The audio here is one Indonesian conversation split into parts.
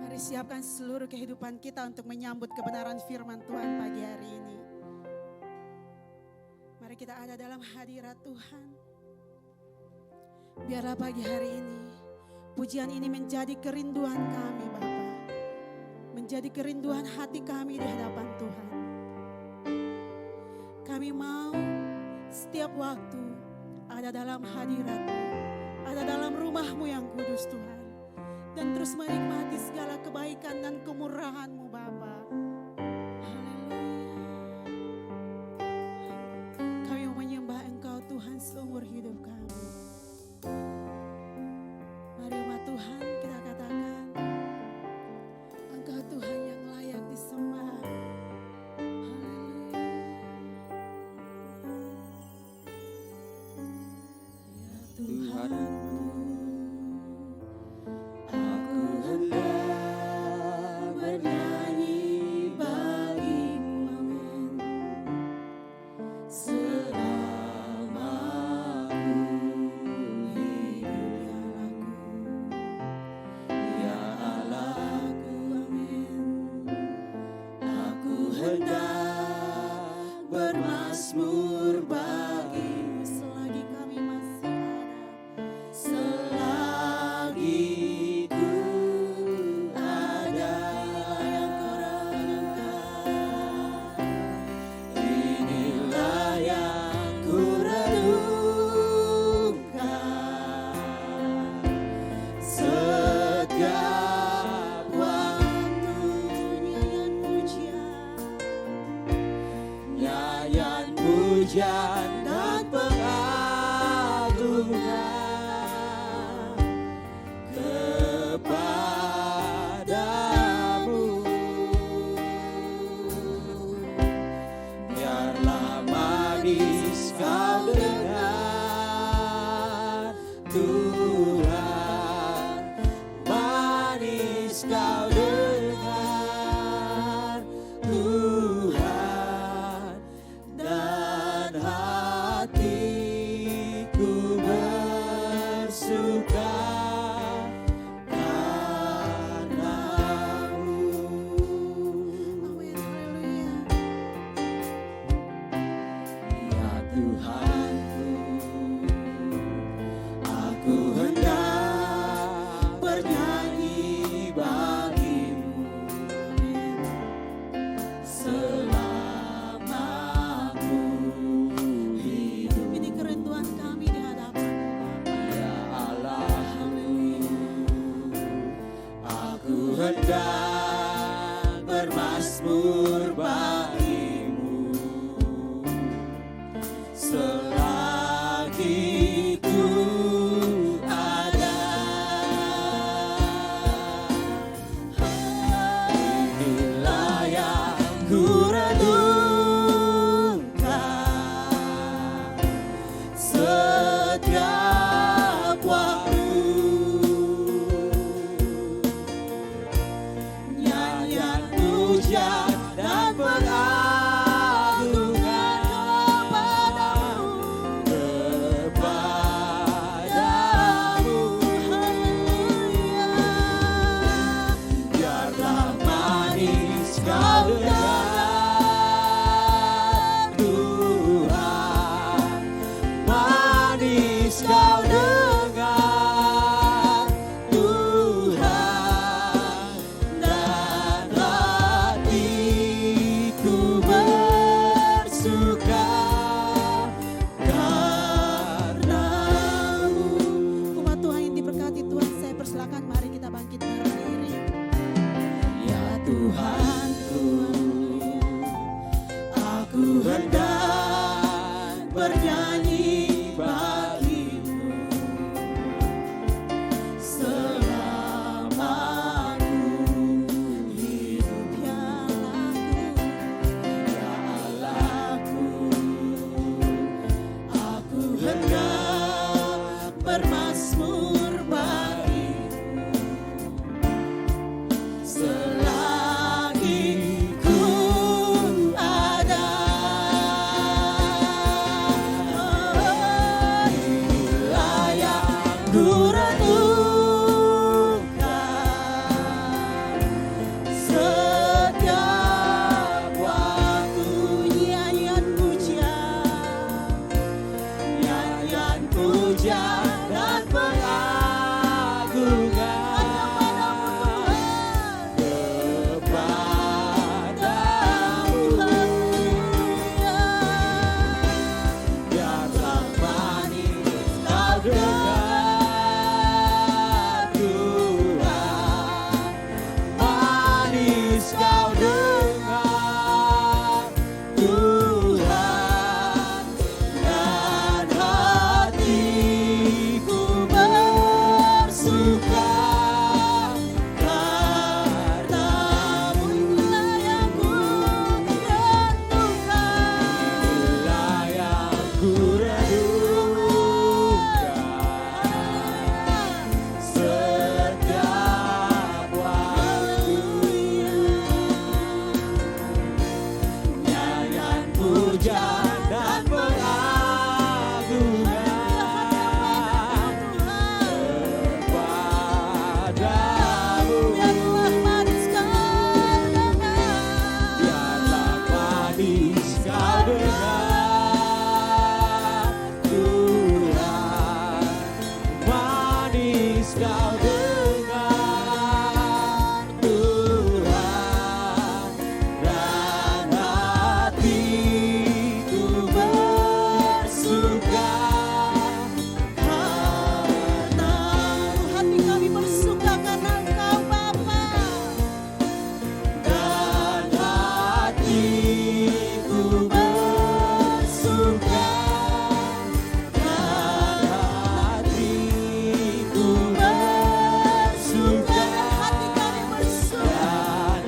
Mari siapkan seluruh kehidupan kita untuk menyambut kebenaran firman Tuhan pagi hari ini. Mari kita ada dalam hadirat Tuhan. Biarlah pagi hari ini pujian ini menjadi kerinduan kami Bapa. Menjadi kerinduan hati kami di hadapan Tuhan. Kami mau setiap waktu ada dalam hadirat-Mu, ada dalam rumah-Mu yang kudus Tuhan. Dan terus menikmati segala kebaikan dan kemurahan-Mu Bapa. Haleluya. Kami mau menyembah Engkau Tuhan seumur hidup kami. Mari umat Tuhan kita katakan, Engkau Tuhan yang layak disembah. Haleluya. Ya Tuhan. Aku dan pengagungan kepadamu. Biarlah manis kau dengar Tuhan, manis kau dengar Tuhan, dan hatiku bersuka karenamu. Itulah yang ku renungkan, itulah yang ku renungkan setiap waktu. Nyanyian puja dan pengagungan kepadamu. Biarlah manis kau dengar Tuhan, manis kau dengar Tuhan, dan hatiku bersuka karenamu. Hati kami bersuka karena Engkau Bapa, dan hatiku bersuka, dan hatiku bersuka, hati kami bersuka, dan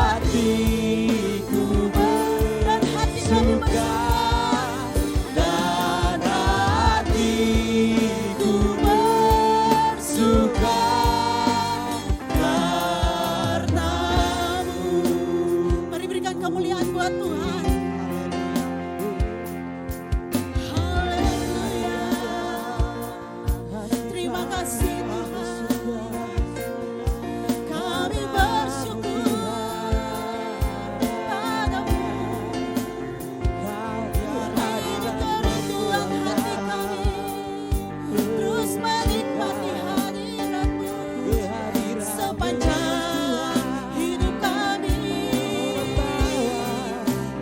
hatiku bersuka, dan hati kami bersuka, dan hatiku bersuka karenamu. Mari berikan kemuliaan buat Tuhan. Haleluya. Terima kasih Tuhan. Kami bersyukur padamu. Ini kerinduan hati kami, terus menikmati hadirat-Mu sepanjang hidup kami.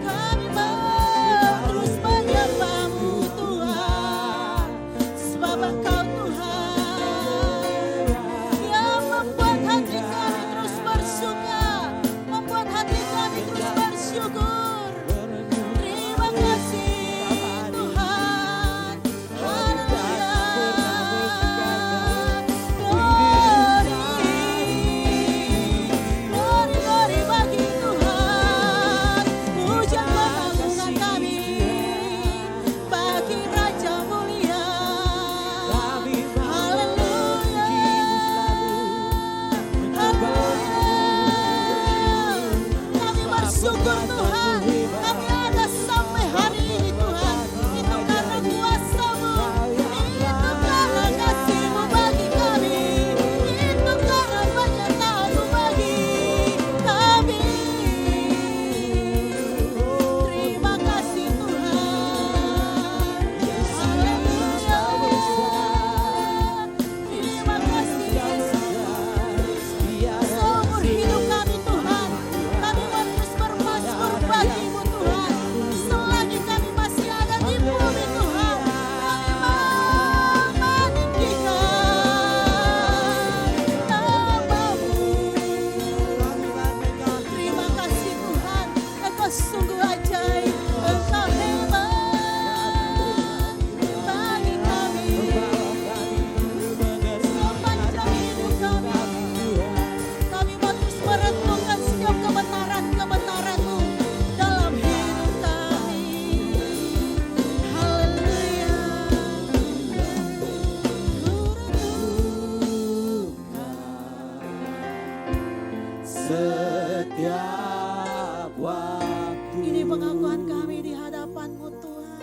Kami mau terus menyembah-Mu Tuhan, sebab Engkau Tuhan yang membuat hati kami terus bersuka, membuat hati kami terus bersyukur. Terima kasih Tuhan. Haleluya. Glory bagi Tuhan. Puja pengagungan kami bagi Raja mulia. Haleluya. Kami bersyukur Tuhan, kami ada sampai hari ini Tuhan. Itu karena kuasa-Mu, itu karena kasih-Mu bagi kami, itu karena penyertaan-Mu bagi kami. Terima kasih Tuhan. Haleluya. Terima kasih Yesus. Seumur hidup kami Tuhan, kami mau terus bermazmur bagi-Mu Tuhan. Selagi kami masih ada di bumi Tuhan, kami mau meninggikan nama-Mu. Terima kasih Tuhan, Engkau sungguh ajaib, Engkau hebat bagi kami. Sepanjang hidup kami mau terus merenungkan setiap kebenaran-kebenaran-Mu dalam hidup kami. Haleluya. Setiap waktu Ini pengakuan kami di hadapan-Mu Tuhan.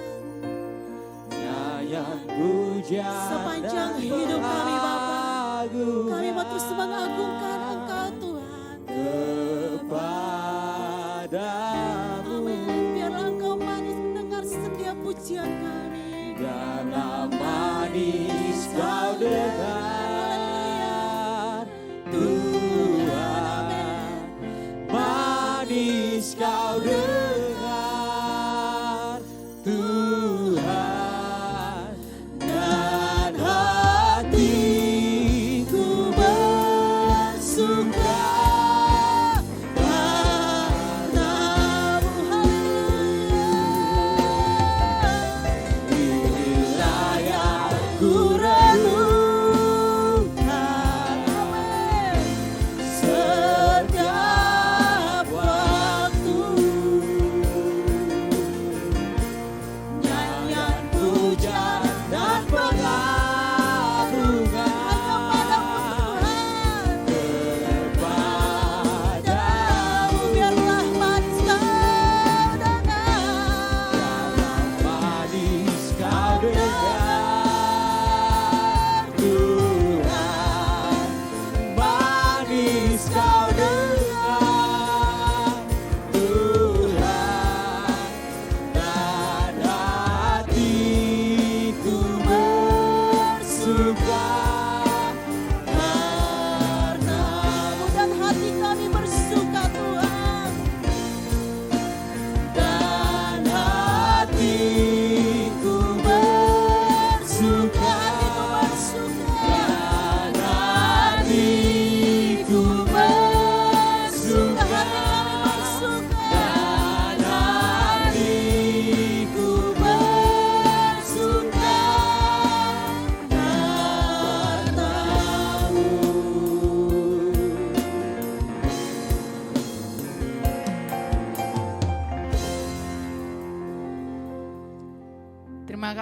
nyanyian puja Sepanjang dan hidup kami Bapa, pengagungan kami mau terus mengagungkan Engkau Tuhan. kepadamu. Amin. Biarlah Engkau manis mendengar setiap pujian kami. Dalam manis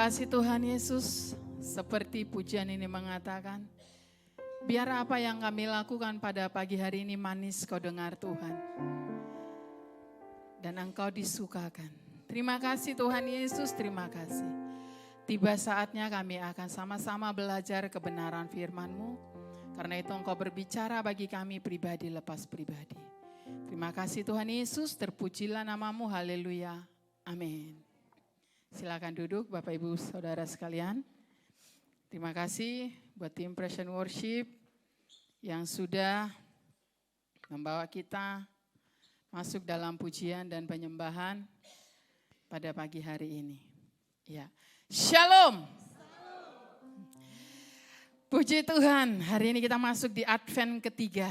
kasih Tuhan Yesus, seperti pujian ini mengatakan, biar apa yang kami lakukan pada pagi hari ini manis kau dengar Tuhan. Dan engkau disukakan. Terima kasih Tuhan Yesus, terima kasih. Tiba saatnya kami akan sama-sama belajar kebenaran firman-Mu. Karena itu engkau berbicara bagi kami pribadi lepas pribadi. Terima kasih Tuhan Yesus, terpujilah nama-Mu, haleluya, amin. Silakan duduk Bapak Ibu Saudara sekalian. Terima kasih buat tim Pression Worship yang sudah membawa kita masuk dalam pujian dan penyembahan pada pagi hari ini. Ya, Shalom. Puji Tuhan, hari ini kita masuk di Advent ketiga.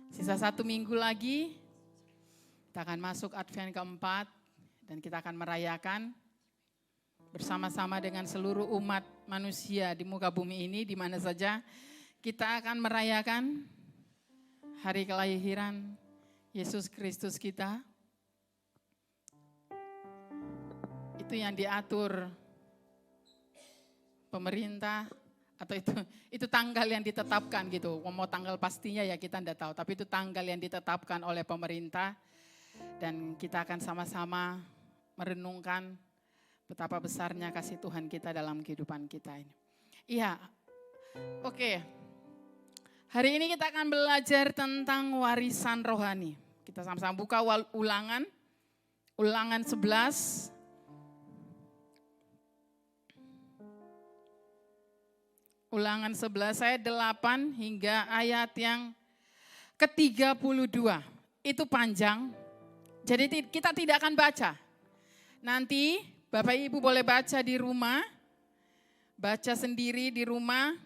Sisa 1 minggu lagi, kita akan masuk Advent keempat dan kita akan merayakan bersama-sama dengan seluruh umat manusia di muka bumi ini, di mana saja kita akan merayakan hari kelahiran Yesus Kristus kita. Itu yang diatur pemerintah, atau itu tanggal yang ditetapkan gitu. Mau tanggal pastinya ya kita tidak tahu, tapi itu tanggal yang ditetapkan oleh pemerintah. Dan kita akan sama-sama merenungkan betapa besarnya kasih Tuhan kita dalam kehidupan kita ini. Iya, oke. Hari ini kita akan belajar tentang warisan rohani. Kita sama-sama buka ulangan 11. Ulangan 11 ayat 8 hingga ayat yang ke-32. Itu panjang, jadi kita tidak akan baca. Nanti Bapak Ibu boleh baca di rumah, baca sendiri di rumah.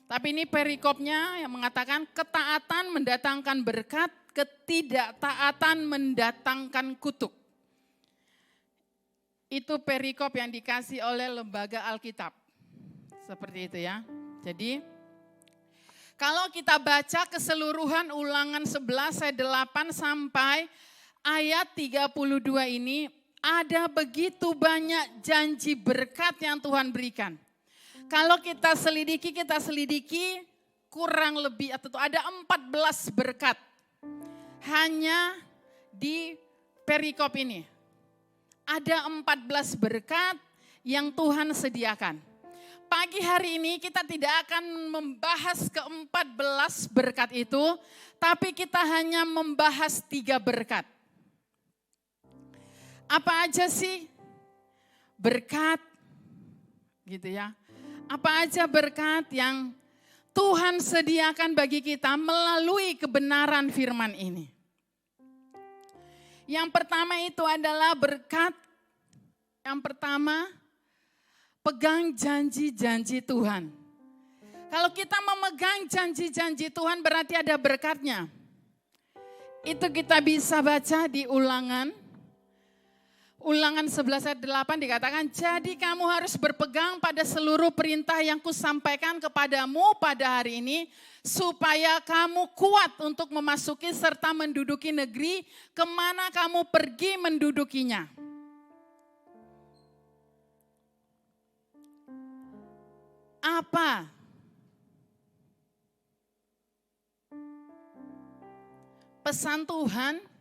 Tapi ini perikopnya yang mengatakan ketaatan mendatangkan berkat, ketidaktaatan mendatangkan kutuk. Itu perikop yang dikasih oleh Lembaga Alkitab. Seperti itu ya. Jadi kalau kita baca keseluruhan ulangan 11 ayat 8 sampai ayat 32 ini, ada begitu banyak janji berkat yang Tuhan berikan. Kalau kita selidiki kurang lebih atau ada 14 berkat. Hanya di perikop ini. Ada 14 berkat yang Tuhan sediakan. Pagi hari ini kita tidak akan membahas ke-14 berkat itu, tapi kita hanya membahas 3 berkat. Apa aja sih berkat gitu ya? Apa aja berkat yang Tuhan sediakan bagi kita melalui kebenaran firman ini? Yang pertama itu adalah berkat. Yang pertama, pegang janji-janji Tuhan. Kalau kita memegang janji-janji Tuhan berarti ada berkatnya. Itu kita bisa baca di Ulangan 11 ayat 8 dikatakan, jadi kamu harus berpegang pada seluruh perintah yang kusampaikan kepadamu pada hari ini, supaya kamu kuat untuk memasuki serta menduduki negeri kemana kamu pergi mendudukinya. Apa? Pesan Tuhan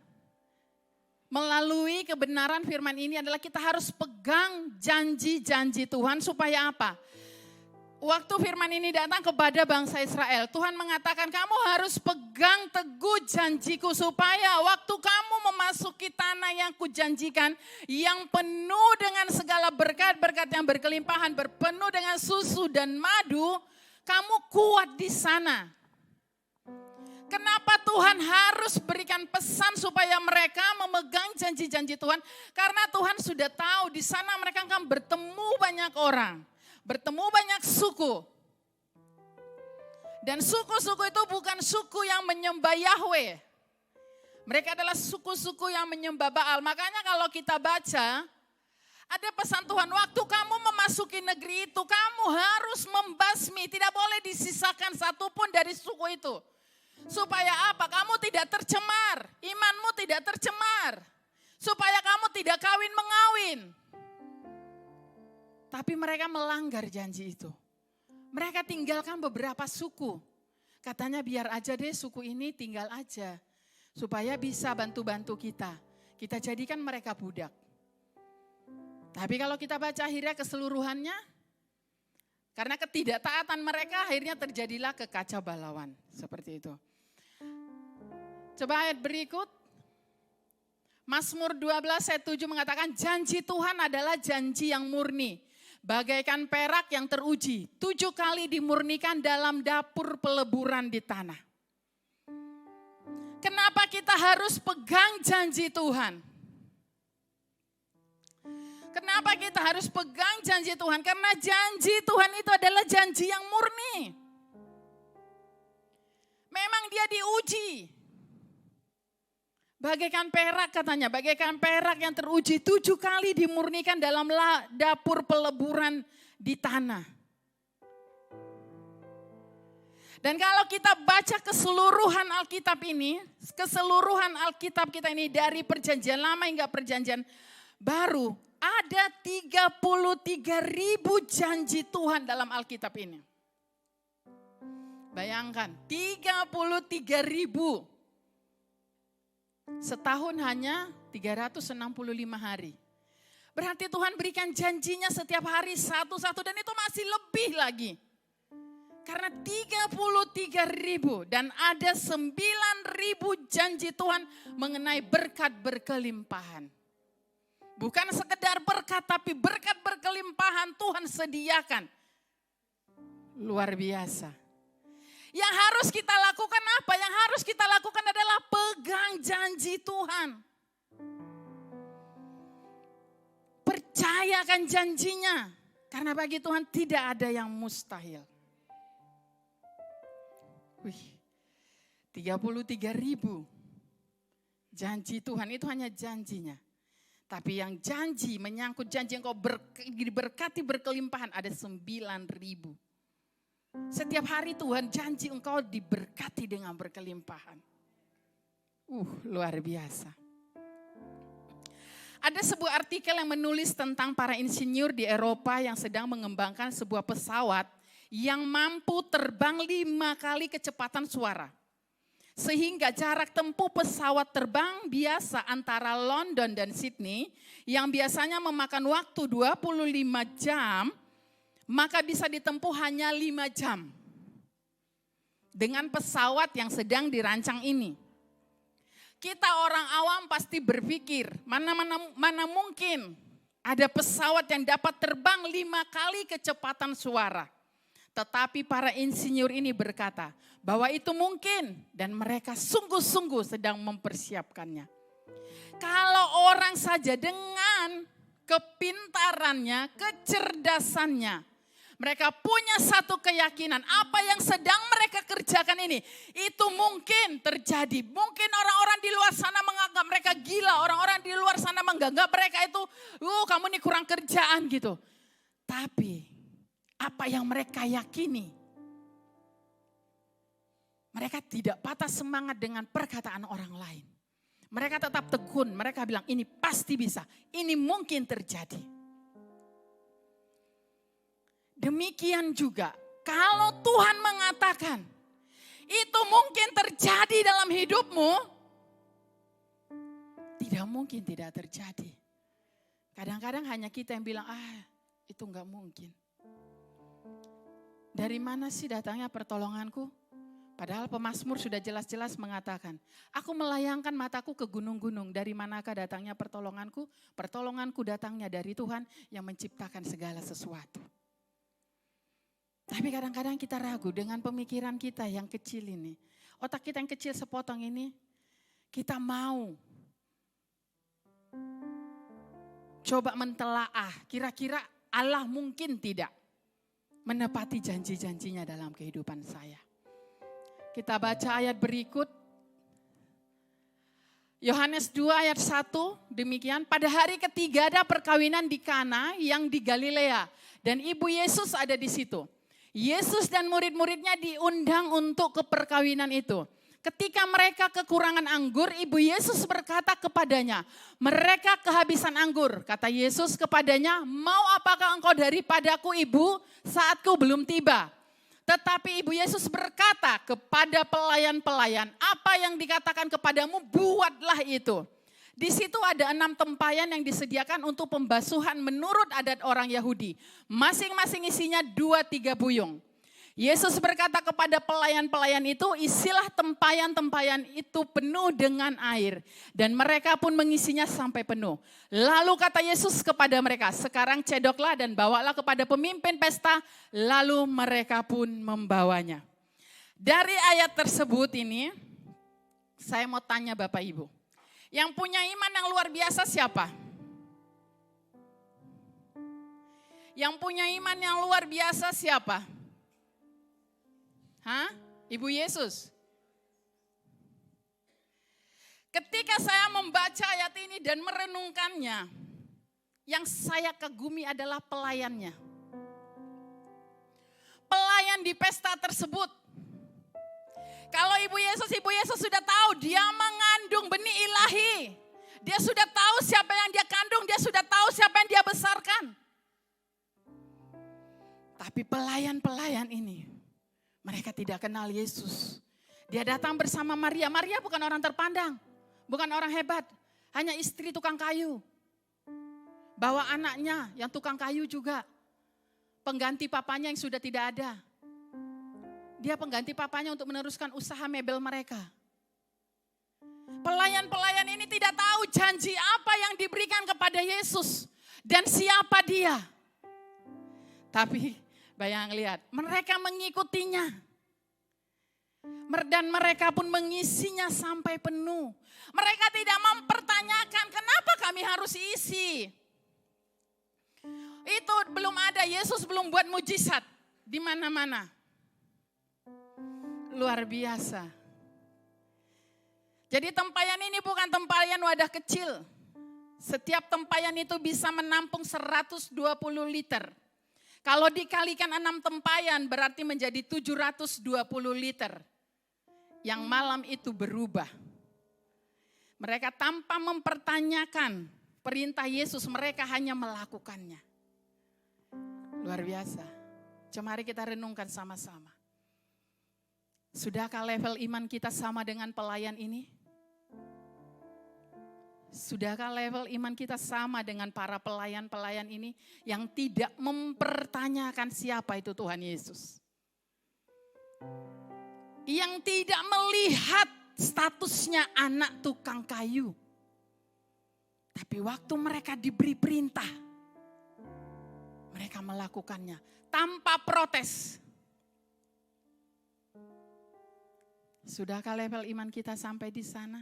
melalui kebenaran firman ini adalah kita harus pegang janji-janji Tuhan supaya apa? Waktu firman ini datang kepada bangsa Israel, Tuhan mengatakan kamu harus pegang teguh janjiku supaya waktu kamu memasuki tanah yang kujanjikan, yang penuh dengan segala berkat-berkat yang berkelimpahan, berpenuh dengan susu dan madu, kamu kuat di sana. Kenapa Tuhan harus berikan pesan supaya mereka memegang janji-janji Tuhan? Karena Tuhan sudah tahu di sana mereka akan bertemu banyak orang, bertemu banyak suku. Dan suku-suku itu bukan suku yang menyembah Yahweh. Mereka adalah suku-suku yang menyembah Baal. Makanya kalau kita baca, ada pesan Tuhan, waktu kamu memasuki negeri itu, kamu harus membasmi, tidak boleh disisakan satupun dari suku itu. Supaya apa? Kamu tidak tercemar, imanmu tidak tercemar. Supaya kamu tidak kawin-mengawin. Tapi mereka melanggar janji itu. Mereka tinggalkan beberapa suku. Katanya biar aja deh suku ini tinggal aja. Supaya bisa bantu-bantu kita. Kita jadikan mereka budak. Tapi kalau kita baca akhirnya keseluruhannya, karena ketidaktaatan mereka akhirnya terjadilah kekacau balauan. Seperti itu. Coba ayat berikut. Mazmur 12 ayat 7 mengatakan janji Tuhan adalah janji yang murni. Bagaikan perak yang teruji, 7 kali dimurnikan dalam dapur peleburan di tanah. Kenapa kita harus pegang janji Tuhan? Kenapa kita harus pegang janji Tuhan? Karena janji Tuhan itu adalah janji yang murni. Memang dia diuji. Bagaikan perak katanya, bagaikan perak yang teruji 7 kali dimurnikan dalam dapur peleburan di tanah. Dan kalau kita baca keseluruhan Alkitab ini, keseluruhan Alkitab kita ini dari perjanjian lama hingga perjanjian baru, ada 33.000 janji Tuhan dalam Alkitab ini. Bayangkan, 33.000. Setahun hanya 365 hari. Berarti Tuhan berikan janjinya setiap hari satu-satu dan itu masih lebih lagi. Karena 33.000 dan ada 9.000 janji Tuhan mengenai berkat berkelimpahan. Bukan sekedar berkat tapi berkat berkelimpahan Tuhan sediakan. Luar biasa. Yang harus kita lakukan apa? Yang harus kita lakukan adalah pegang janji Tuhan. Percayakan janjinya. Karena bagi Tuhan tidak ada yang mustahil. 33.000 janji Tuhan itu hanya janjinya. Tapi yang janji menyangkut janji engkau diberkati berkelimpahan ada 9.000. Setiap hari Tuhan janji engkau diberkati dengan berkelimpahan. Luar biasa. Ada sebuah artikel yang menulis tentang para insinyur di Eropa yang sedang mengembangkan sebuah pesawat yang mampu terbang 5 kali kecepatan suara. Sehingga jarak tempuh pesawat terbang biasa antara London dan Sydney yang biasanya memakan waktu 25 jam, maka bisa ditempuh hanya 5 jam dengan pesawat yang sedang dirancang ini. Kita orang awam pasti berpikir, mana mungkin ada pesawat yang dapat terbang 5 kali kecepatan suara. Tetapi para insinyur ini berkata bahwa itu mungkin dan mereka sungguh-sungguh sedang mempersiapkannya. Kalau orang saja dengan kepintarannya, kecerdasannya, mereka punya satu keyakinan, apa yang sedang mereka kerjakan ini, itu mungkin terjadi. Mungkin orang-orang di luar sana menganggap mereka gila, orang-orang di luar sana menganggap mereka itu, kamu ini kurang kerjaan gitu. Tapi, apa yang mereka yakini, mereka tidak patah semangat dengan perkataan orang lain. Mereka tetap tekun, mereka bilang ini pasti bisa, ini mungkin terjadi. Demikian juga kalau Tuhan mengatakan itu mungkin terjadi dalam hidupmu, tidak mungkin tidak terjadi. Kadang-kadang hanya kita yang bilang, itu enggak mungkin. Dari mana sih datangnya pertolonganku? Padahal pemazmur sudah jelas-jelas mengatakan, aku melayangkan mataku ke gunung-gunung, dari manakah datangnya pertolonganku? Pertolonganku datangnya dari Tuhan yang menciptakan segala sesuatu. Tapi kadang-kadang kita ragu dengan pemikiran kita yang kecil ini. Otak kita yang kecil sepotong ini, kita mau coba mentelaah, kira-kira Allah mungkin tidak menepati janji-janjinya dalam kehidupan saya. Kita baca ayat berikut. Yohanes 2 ayat 1, demikian. Pada hari ketiga ada perkawinan di Kana yang di Galilea. Dan ibu Yesus ada di situ. Yesus dan murid-muridnya diundang untuk ke perkawinan itu. Ketika mereka kekurangan anggur, Ibu Yesus berkata kepadanya, mereka kehabisan anggur. Kata Yesus kepadanya, mau apakah engkau daripadaku Ibu, saatku belum tiba. Tetapi Ibu Yesus berkata kepada pelayan-pelayan, apa yang dikatakan kepadamu, buatlah itu. Di situ ada 6 tempayan yang disediakan untuk pembasuhan menurut adat orang Yahudi. Masing-masing isinya 2-3 buyung. Yesus berkata kepada pelayan-pelayan itu, isilah tempayan-tempayan itu penuh dengan air. Dan mereka pun mengisinya sampai penuh. Lalu kata Yesus kepada mereka, sekarang cedoklah dan bawalah kepada pemimpin pesta. Lalu mereka pun membawanya. Dari ayat tersebut ini, saya mau tanya Bapak Ibu. Yang punya iman yang luar biasa siapa? Yang punya iman yang luar biasa siapa? Hah? Ibu Yesus. Ketika saya membaca ayat ini dan merenungkannya, yang saya kagumi adalah pelayannya. Pelayan di pesta tersebut. Kalau Ibu Yesus sudah tahu dia mengandung benih ilahi. Dia sudah tahu siapa yang dia kandung, dia sudah tahu siapa yang dia besarkan. Tapi pelayan-pelayan ini, mereka tidak kenal Yesus. Dia datang bersama Maria. Maria bukan orang terpandang, bukan orang hebat, hanya istri tukang kayu. Bawa anaknya yang tukang kayu juga, pengganti papanya yang sudah tidak ada. Dia pengganti papanya untuk meneruskan usaha mebel mereka. Pelayan-pelayan ini tidak tahu janji apa yang diberikan kepada Yesus dan siapa dia. Tapi bayang lihat, mereka mengikutinya. Dan mereka pun mengisinya sampai penuh. Mereka tidak mempertanyakan kenapa kami harus isi. Itu belum ada, Yesus belum buat mujizat di mana-mana. Luar biasa. Jadi tempayan ini bukan tempayan wadah kecil. Setiap tempayan itu bisa menampung 120 liter. Kalau dikalikan 6 tempayan berarti menjadi 720 liter. Yang malam itu berubah. Mereka tanpa mempertanyakan perintah Yesus, mereka hanya melakukannya. Luar biasa. Mari kita renungkan sama-sama. Sudahkah level iman kita sama dengan pelayan ini? Sudahkah level iman kita sama dengan para pelayan-pelayan ini yang tidak mempertanyakan siapa itu Tuhan Yesus? Yang tidak melihat statusnya anak tukang kayu. Tapi waktu mereka diberi perintah, mereka melakukannya tanpa protes. Sudahkah level iman kita sampai di sana?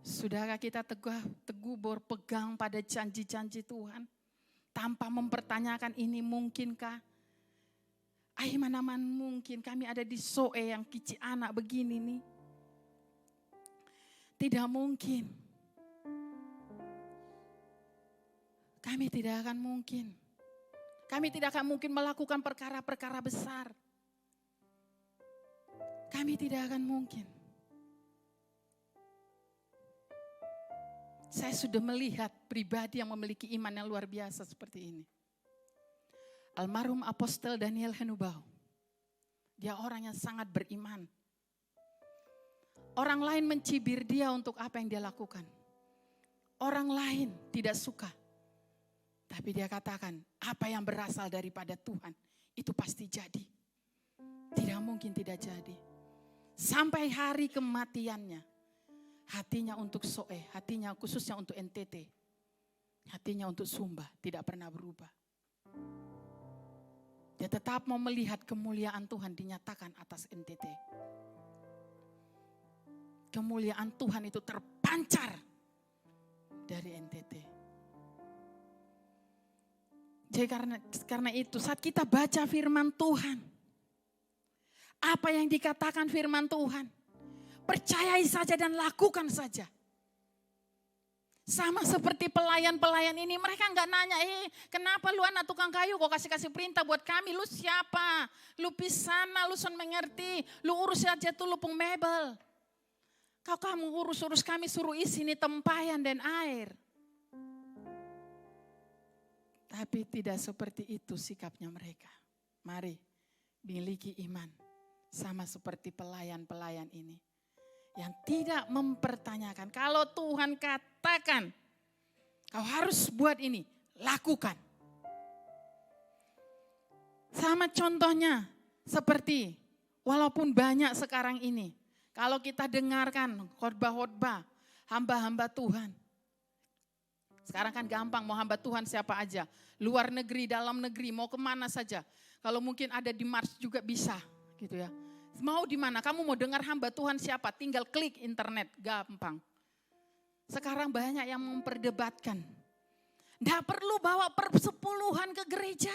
Sudahkah kita teguh berpegang pada janji-janji Tuhan tanpa mempertanyakan ini mungkinkah? Mana mungkin kami ada di Soe yang kicik anak begini nih. Tidak mungkin. Kami tidak akan mungkin. Kami tidak akan mungkin melakukan perkara-perkara besar. Kami tidak akan mungkin. Saya sudah melihat pribadi yang memiliki iman yang luar biasa seperti ini. Almarhum Apostel Daniel Henubau. Dia orang yang sangat beriman. Orang lain mencibir dia untuk apa yang dia lakukan. Orang lain tidak suka. Tapi dia katakan, apa yang berasal daripada Tuhan, itu pasti jadi. Tidak mungkin tidak jadi. Sampai hari kematiannya, hatinya untuk Soe, hatinya khususnya untuk NTT, hatinya untuk Sumba tidak pernah berubah. Dia tetap mau melihat kemuliaan Tuhan dinyatakan atas NTT. Kemuliaan Tuhan itu terpancar dari NTT. Jadi karena itu saat kita baca firman Tuhan, apa yang dikatakan firman Tuhan, percayai saja dan lakukan saja. Sama seperti pelayan-pelayan ini, mereka nggak nanya, kenapa lu anak tukang kayu kok kasih perintah buat kami, lu siapa? Lu pisana, lu son mengerti, lu urus aja tuh lupung mebel. Kamu urus kami suruh isi nih tempayan dan air. Tapi tidak seperti itu sikapnya mereka. Mari miliki iman sama seperti pelayan-pelayan ini. Yang tidak mempertanyakan. Kalau Tuhan katakan, kau harus buat ini, lakukan. Sama contohnya seperti, walaupun banyak sekarang ini, kalau kita dengarkan khotbah-khotbah, hamba-hamba Tuhan. Sekarang kan gampang, mau hamba Tuhan siapa aja. Luar negeri, dalam negeri, mau kemana saja. Kalau mungkin ada di Mars juga bisa gitu ya. Mau di mana? Kamu mau dengar hamba Tuhan siapa? Tinggal klik internet, gampang. Sekarang banyak yang memperdebatkan. Nggak perlu bawa persepuluhan ke gereja.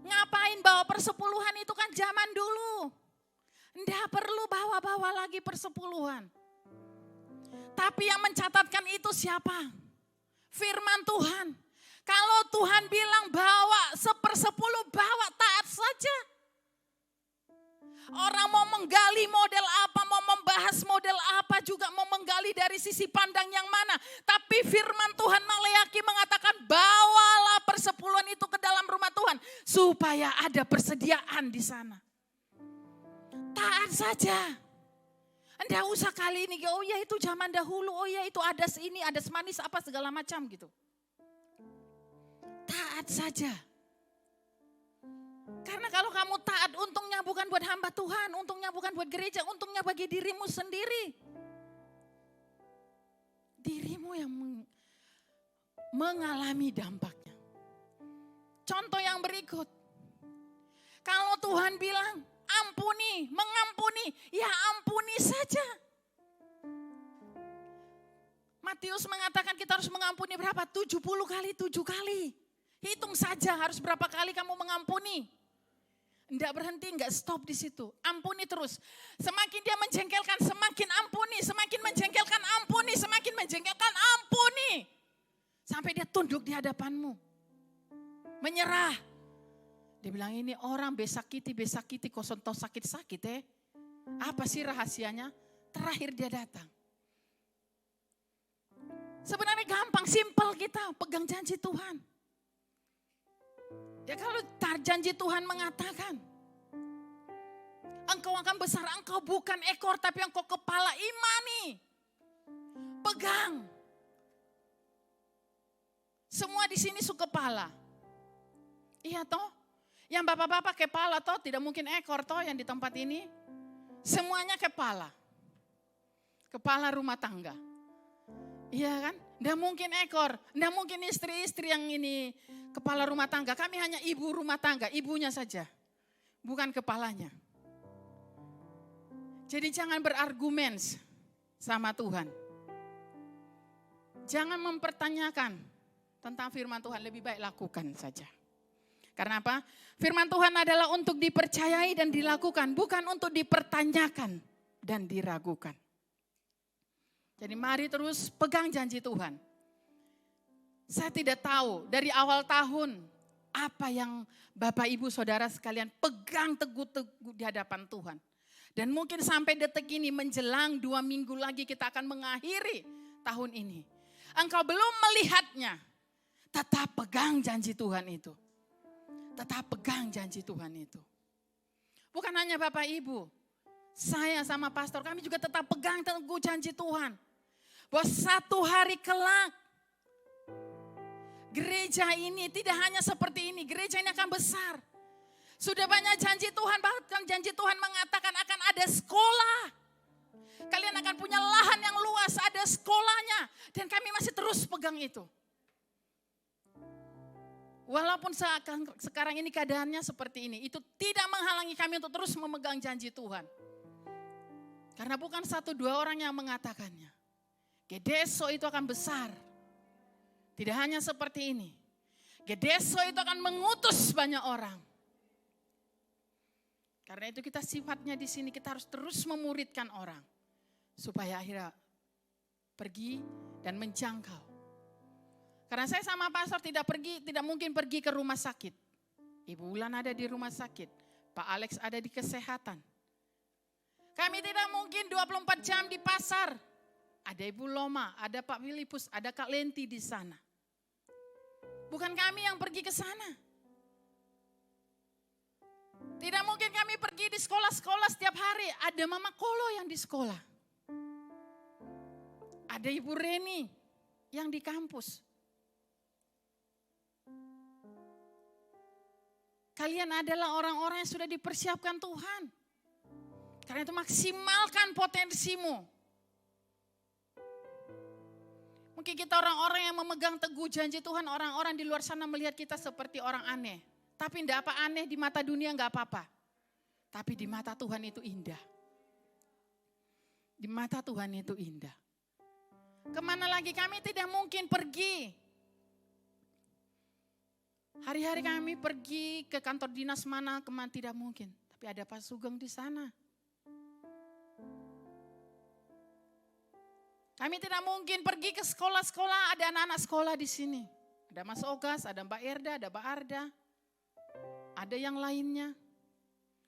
Ngapain bawa persepuluhan, itu kan zaman dulu. Nggak perlu bawa-bawa lagi persepuluhan. Tapi yang mencatatkan itu siapa? Firman Tuhan. Kalau Tuhan bilang bawa 1/10, bawa, taat saja. Orang mau menggali model apa, mau membahas model apa juga, mau menggali dari sisi pandang yang mana. Tapi firman Tuhan Maleaki mengatakan bawalah persepuluhan itu ke dalam rumah Tuhan. Supaya ada persediaan di sana. Taat saja. Nggak usah kali ini, oh ya itu zaman dahulu, oh ya itu adas ini, adas manis apa segala macam gitu. Taat saja. Karena kalau kamu taat, untungnya bukan buat hamba Tuhan, untungnya bukan buat gereja, untungnya bagi dirimu sendiri. Dirimu yang mengalami dampaknya. Contoh yang berikut. Kalau Tuhan bilang, ampuni, mengampuni, ya ampuni saja. Matius mengatakan kita harus mengampuni berapa? 70 kali 7 kali. Hitung saja harus berapa kali kamu mengampuni. Enggak berhenti, enggak stop di situ. Ampuni terus. Semakin dia menjengkelkan, semakin ampuni. Semakin menjengkelkan, ampuni. Semakin menjengkelkan, ampuni. Sampai dia tunduk di hadapanmu. Menyerah. Dia bilang ini orang besakiti, kok sentuh sakit-sakit Apa sih rahasianya? Terakhir dia datang. Sebenarnya gampang, simpel kita pegang janji Tuhan. Ya kalau janji Tuhan mengatakan, engkau akan besar, engkau bukan ekor tapi engkau kepala, imani. Pegang. Semua di sini suka kepala. Iya toh? Yang bapak-bapak kepala toh, tidak mungkin ekor toh yang di tempat ini. Semuanya kepala. Kepala rumah tangga. Iya kan? Nggak mungkin ekor, nggak mungkin istri-istri yang ini kepala rumah tangga. Kami hanya ibu rumah tangga, ibunya saja. Bukan kepalanya. Jadi jangan berargumen sama Tuhan. Jangan mempertanyakan tentang firman Tuhan, lebih baik lakukan saja. Karena apa? Firman Tuhan adalah untuk dipercayai dan dilakukan, bukan untuk dipertanyakan dan diragukan. Jadi mari terus pegang janji Tuhan. Saya tidak tahu dari awal tahun apa yang Bapak Ibu Saudara sekalian pegang teguh-teguh di hadapan Tuhan. Dan mungkin sampai detik ini menjelang 2 minggu lagi kita akan mengakhiri tahun ini. Engkau belum melihatnya, tetap pegang janji Tuhan itu. Tetap pegang janji Tuhan itu. Bukan hanya Bapak Ibu, saya sama pastor kami juga tetap pegang teguh janji Tuhan. Bahwa satu hari kelak gereja ini tidak hanya seperti ini, gereja ini akan besar. Sudah banyak janji Tuhan, bahkan janji Tuhan mengatakan akan ada sekolah. Kalian akan punya lahan yang luas, ada sekolahnya. Dan kami masih terus pegang itu. Walaupun sekarang ini keadaannya seperti ini, itu tidak menghalangi kami untuk terus memegang janji Tuhan. Karena bukan 1-2 orang yang mengatakannya. Gedeso itu akan besar. Tidak hanya seperti ini. Gedeso itu akan mengutus banyak orang. Karena itu kita sifatnya di sini kita harus terus memuridkan orang. Supaya akhirnya pergi dan menjangkau. Karena saya sama pastor tidak mungkin pergi ke rumah sakit. Ibu Ulan ada di rumah sakit, Pak Alex ada di kesehatan. Kami tidak mungkin 24 jam di pasar. Ada Ibu Loma, ada Pak Filipus, ada Kak Lenti di sana. Bukan kami yang pergi ke sana. Tidak mungkin kami pergi di sekolah-sekolah setiap hari. Ada Mama Kolo yang di sekolah. Ada Ibu Reni yang di kampus. Kalian adalah orang-orang yang sudah dipersiapkan Tuhan. Karena itu maksimalkan potensimu. Mungkin kita orang-orang yang memegang teguh janji Tuhan, orang-orang di luar sana melihat kita seperti orang aneh. Tapi tidak apa aneh di mata dunia, enggak apa-apa. Tapi di mata Tuhan itu indah. Di mata Tuhan itu indah. Kemana lagi kami tidak mungkin pergi. Hari-hari kami pergi ke kantor dinas mana, kemana tidak mungkin. Tapi ada Pak Sugeng di sana. Kami tidak mungkin pergi ke sekolah-sekolah, ada anak-anak sekolah di sini. Ada Mas Ogas, ada Mbak Erda, ada Mbak Arda. Ada yang lainnya.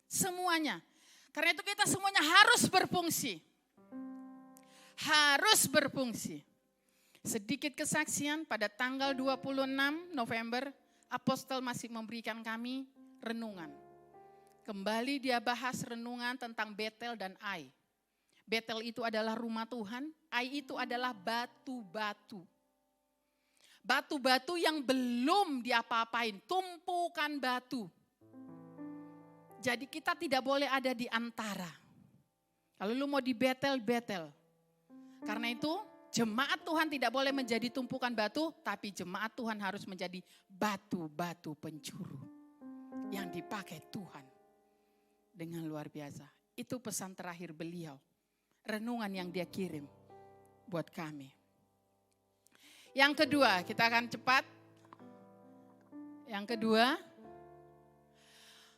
Semuanya. Karena itu kita semuanya harus berfungsi. Harus berfungsi. Sedikit kesaksian pada tanggal 26 November, Apostol masih memberikan kami renungan. Kembali dia bahas renungan tentang Betel dan Ai. Betel itu adalah rumah Tuhan, Ai itu adalah batu-batu. Batu-batu yang belum diapa-apain, tumpukan batu. Jadi kita tidak boleh ada di antara. Kalau lu mau di Betel, Betel. Karena itu jemaat Tuhan tidak boleh menjadi tumpukan batu, tapi jemaat Tuhan harus menjadi batu-batu pencuru. Yang dipakai Tuhan dengan luar biasa. Itu pesan terakhir beliau. Renungan yang dia kirim buat kami. Yang kedua, kita akan cepat. Yang kedua,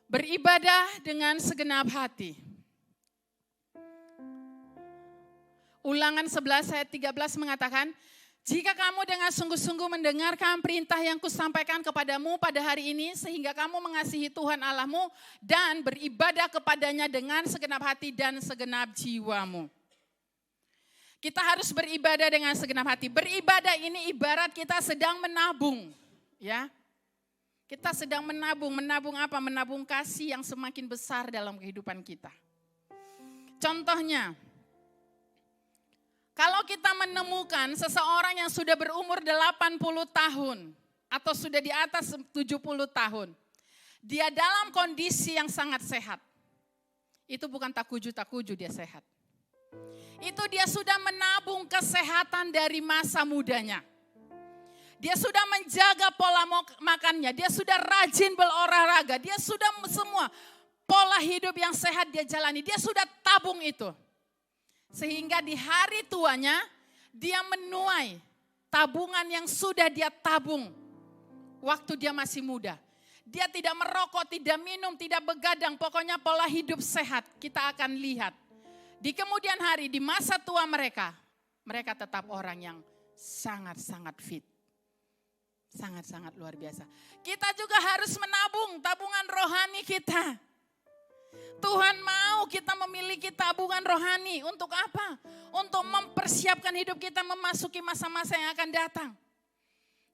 beribadah dengan segenap hati. Ulangan 11 ayat 13 mengatakan, jika kamu dengan sungguh-sungguh mendengarkan perintah yang kusampaikan kepadamu pada hari ini, sehingga kamu mengasihi Tuhan Allahmu dan beribadah kepadanya dengan segenap hati dan segenap jiwamu. Kita harus beribadah dengan segenap hati. Beribadah ini ibarat kita sedang menabung. Ya, kita sedang menabung. Menabung apa? Menabung kasih yang semakin besar dalam kehidupan kita. Contohnya, kalau kita menemukan seseorang yang sudah berumur 80 tahun atau sudah di atas 70 tahun, dia dalam kondisi yang sangat sehat. Itu bukan takuju dia sehat. Itu dia sudah menabung kesehatan dari masa mudanya. Dia sudah menjaga pola makannya, dia sudah rajin berolahraga, dia sudah semua pola hidup yang sehat dia jalani, dia sudah tabung itu. Sehingga di hari tuanya dia menuai tabungan yang sudah dia tabung waktu dia masih muda. Dia tidak merokok, tidak minum, tidak begadang, pokoknya pola hidup sehat. Kita akan lihat di kemudian hari, di masa tua mereka tetap orang yang sangat-sangat fit. Sangat-sangat luar biasa. Kita juga harus menabung tabungan rohani kita. Tuhan mau kita memiliki tabungan rohani. Untuk apa? Untuk mempersiapkan hidup kita memasuki masa-masa yang akan datang.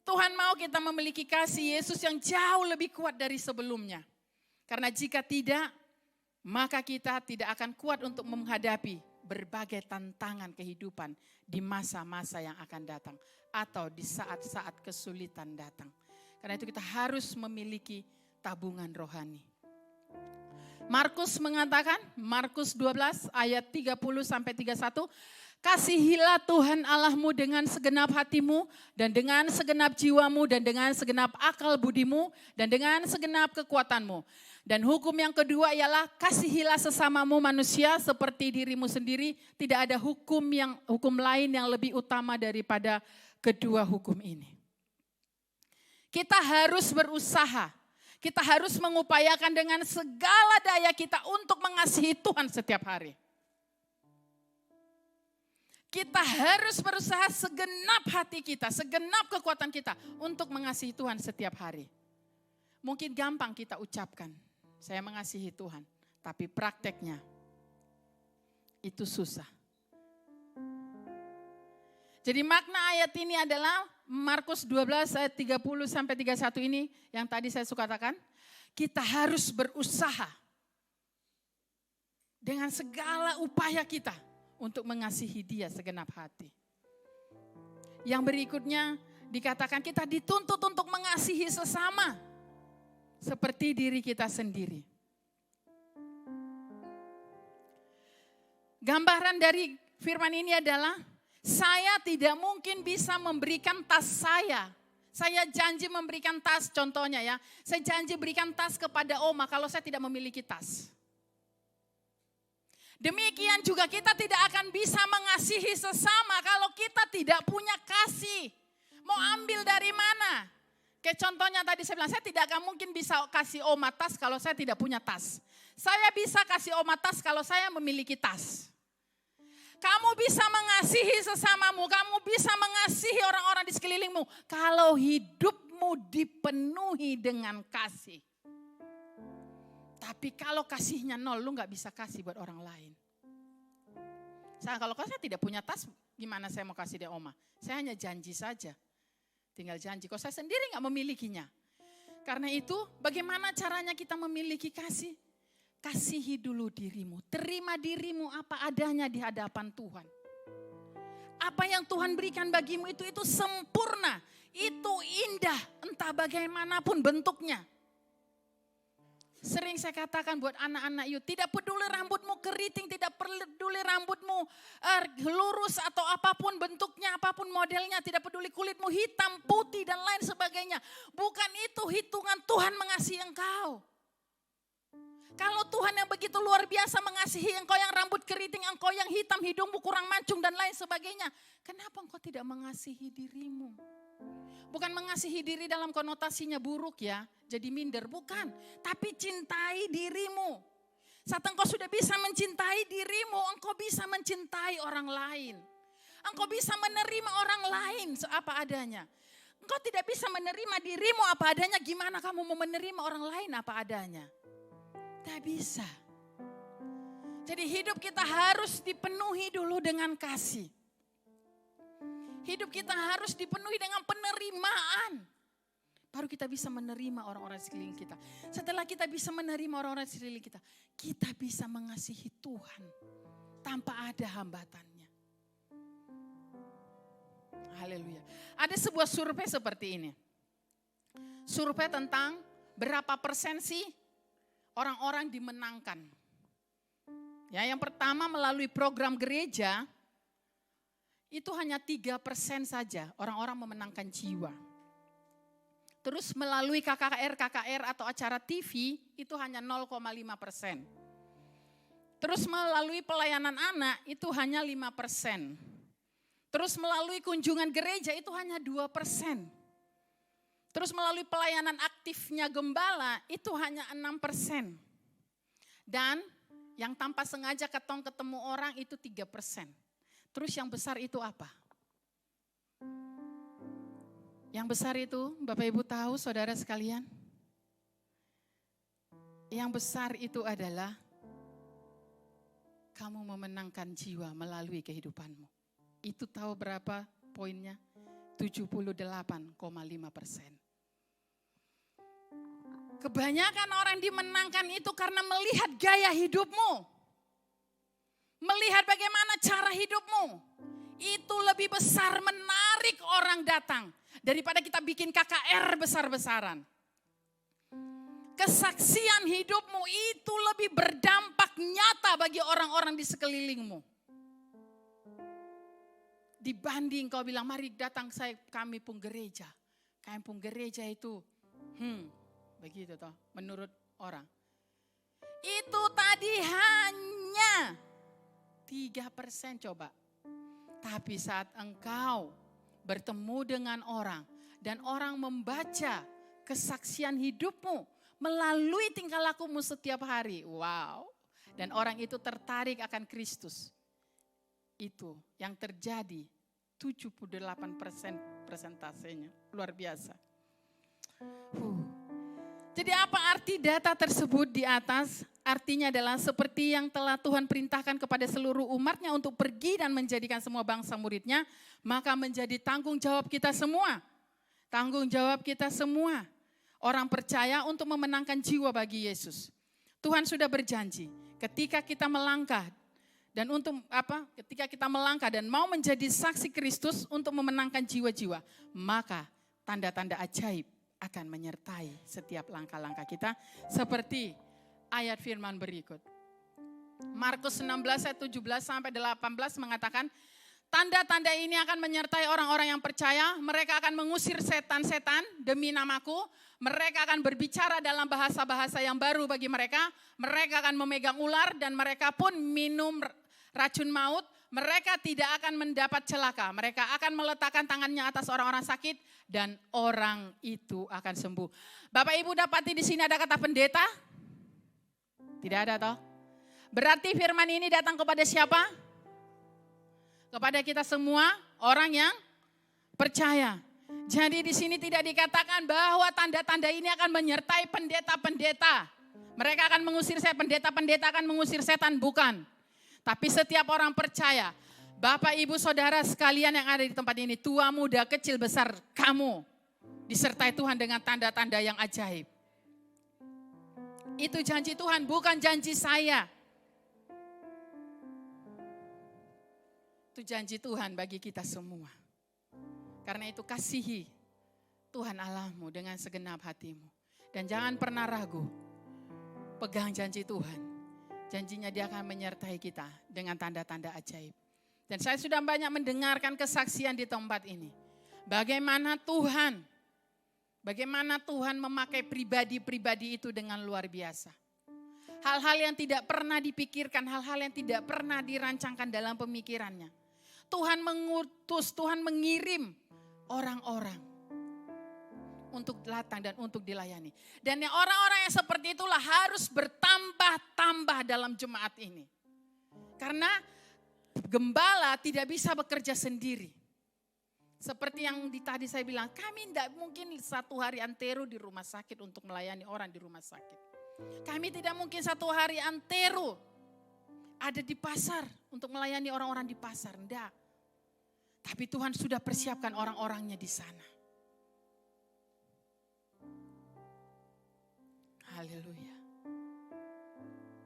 Tuhan mau kita memiliki kasih Yesus yang jauh lebih kuat dari sebelumnya. Karena jika tidak, maka kita tidak akan kuat untuk menghadapi berbagai tantangan kehidupan di masa-masa yang akan datang. Atau di saat-saat kesulitan datang. Karena itu kita harus memiliki tabungan rohani. Markus mengatakan, Markus 12 ayat 30 sampai 31, kasihilah Tuhan Allahmu dengan segenap hatimu dan dengan segenap jiwamu dan dengan segenap akal budimu dan dengan segenap kekuatanmu. Dan hukum yang kedua ialah kasihilah sesamamu manusia seperti dirimu sendiri. Tidak ada hukum lain yang lebih utama daripada kedua hukum ini. Kita harus berusaha. Kita harus mengupayakan dengan segala daya kita untuk mengasihi Tuhan setiap hari. Kita harus berusaha segenap hati kita, segenap kekuatan kita untuk mengasihi Tuhan setiap hari. Mungkin gampang kita ucapkan, saya mengasihi Tuhan. Tapi prakteknya itu susah. Jadi makna ayat ini adalah Markus 12 ayat 30 sampai 31 ini yang tadi saya suka katakan. Kita harus berusaha dengan segala upaya kita untuk mengasihi Dia segenap hati. Yang berikutnya dikatakan kita dituntut untuk mengasihi sesama seperti diri kita sendiri. Gambaran dari firman ini adalah saya tidak mungkin bisa memberikan tas saya. Saya janji memberikan tas, contohnya ya. Saya janji berikan tas kepada Oma kalau saya tidak memiliki tas. Demikian juga kita tidak akan bisa mengasihi sesama kalau kita tidak punya kasih. Mau ambil dari mana? Kayak contohnya tadi saya bilang, saya tidak akan mungkin bisa kasih Oma tas kalau saya tidak punya tas. Saya bisa kasih Oma tas kalau saya memiliki tas. Kamu bisa mengasihi sesamamu, kamu bisa mengasihi orang-orang di sekelilingmu. Kalau hidupmu dipenuhi dengan kasih. Tapi kalau kasihnya nol, lu gak bisa kasih buat orang lain. Kalau saya tidak punya tas, gimana saya mau kasih dia Oma? Saya hanya janji saja. Tinggal janji, kalau saya sendiri gak memilikinya. Karena itu bagaimana caranya kita memiliki kasih? Kasihi dulu dirimu, terima dirimu apa adanya di hadapan Tuhan. Apa yang Tuhan berikan bagimu itu sempurna, itu indah, entah bagaimanapun bentuknya. Sering saya katakan buat anak-anak yuk, tidak peduli rambutmu keriting, tidak peduli rambutmu lurus atau apapun bentuknya, apapun modelnya, tidak peduli kulitmu hitam, putih dan lain sebagainya. Bukan itu hitungan Tuhan mengasihi engkau. Kalau Tuhan yang begitu luar biasa mengasihi engkau yang rambut keriting, engkau yang hitam, hidungmu kurang mancung dan lain sebagainya. Kenapa engkau tidak mengasihi dirimu? Bukan mengasihi diri dalam konotasinya buruk ya, jadi minder, bukan. Tapi cintai dirimu. Saat engkau sudah bisa mencintai dirimu, engkau bisa mencintai orang lain. Engkau bisa menerima orang lain apa adanya. Engkau tidak bisa menerima dirimu apa adanya, gimana kamu mau menerima orang lain apa adanya? Tak bisa. Jadi hidup kita harus dipenuhi dulu dengan kasih. Hidup kita harus dipenuhi dengan penerimaan. Baru kita bisa menerima orang-orang di sekeliling kita. Setelah kita bisa menerima orang-orang di sekeliling kita, kita bisa mengasihi Tuhan tanpa ada hambatannya. Haleluya. Ada sebuah survei seperti ini. Survei tentang berapa persen sih orang-orang dimenangkan. Ya, yang pertama melalui program gereja, itu hanya 3% saja orang-orang memenangkan jiwa. Terus melalui KKR atau acara TV, itu hanya 0,5%. Terus melalui pelayanan anak, itu hanya 5%. Terus melalui kunjungan gereja, itu hanya 2%. Terus melalui pelayanan aktifnya gembala itu hanya 6%. Dan yang tanpa sengaja ketemu orang itu 3%. Terus yang besar itu apa? Yang besar itu Bapak Ibu tahu saudara sekalian? Yang besar itu adalah kamu memenangkan jiwa melalui kehidupanmu. Itu tahu berapa poinnya? 78,5%. Kebanyakan orang dimenangkan itu karena melihat gaya hidupmu. Melihat bagaimana cara hidupmu. Itu lebih besar menarik orang datang. Daripada kita bikin KKR besar-besaran. Kesaksian hidupmu itu lebih berdampak nyata bagi orang-orang di sekelilingmu. Dibanding kau bilang, mari datang kami pun gereja. Kami pun gereja itu, begitu toh menurut orang. Itu tadi hanya 3% coba. Tapi saat engkau bertemu dengan orang dan orang membaca kesaksian hidupmu melalui tingkah lakumu setiap hari. Wow. Dan orang itu tertarik akan Kristus. itu yang terjadi 78% persentasenya. Luar biasa. Jadi apa arti data tersebut di atas? Artinya adalah seperti yang telah Tuhan perintahkan kepada seluruh umatnya untuk pergi dan menjadikan semua bangsa muridnya, maka menjadi tanggung jawab kita semua. Tanggung jawab kita semua. Orang percaya untuk memenangkan jiwa bagi Yesus. Tuhan sudah berjanji ketika kita melangkah dan ketika kita melangkah dan mau menjadi saksi Kristus untuk memenangkan jiwa-jiwa, maka tanda-tanda ajaib akan menyertai setiap langkah-langkah kita seperti ayat firman berikut. Markus 16 ayat 17 sampai 18 mengatakan, tanda-tanda ini akan menyertai orang-orang yang percaya, mereka akan mengusir setan-setan demi namaku, mereka akan berbicara dalam bahasa-bahasa yang baru bagi mereka akan memegang ular dan mereka pun minum racun maut, mereka tidak akan mendapat celaka, mereka akan meletakkan tangannya atas orang-orang sakit dan orang itu akan sembuh. Bapak Ibu dapati di sini ada kata pendeta? Tidak ada toh? Berarti firman ini datang kepada siapa? Kepada kita semua orang yang percaya. Jadi di sini tidak dikatakan bahwa tanda-tanda ini akan menyertai pendeta-pendeta. Mereka akan mengusir pendeta-pendeta akan mengusir setan, bukan. Tapi setiap orang percaya, Bapak, Ibu, Saudara sekalian yang ada di tempat ini, tua, muda, kecil, besar, kamu disertai Tuhan dengan tanda-tanda yang ajaib. Itu janji Tuhan, bukan janji saya. Itu janji Tuhan bagi kita semua. Karena itu kasihi Tuhan Allahmu dengan segenap hatimu. Dan jangan pernah ragu, pegang janji Tuhan. Janjinya Dia akan menyertai kita dengan tanda-tanda ajaib. Dan saya sudah banyak mendengarkan kesaksian di tempat ini. Bagaimana Tuhan memakai pribadi-pribadi itu dengan luar biasa. Hal-hal yang tidak pernah dipikirkan, hal-hal yang tidak pernah dirancangkan dalam pemikirannya. Tuhan mengutus, Tuhan mengirim orang-orang untuk datang dan untuk dilayani. Dan orang-orang yang seperti itulah harus bertambah-tambah dalam jemaat ini. Karena gembala tidak bisa bekerja sendiri. Seperti yang tadi saya bilang, kami tidak mungkin satu hari antero di rumah sakit untuk melayani orang di rumah sakit. Kami tidak mungkin satu hari antero ada di pasar untuk melayani orang-orang di pasar. Tidak. Tapi Tuhan sudah persiapkan orang-orangnya di sana. Haleluya.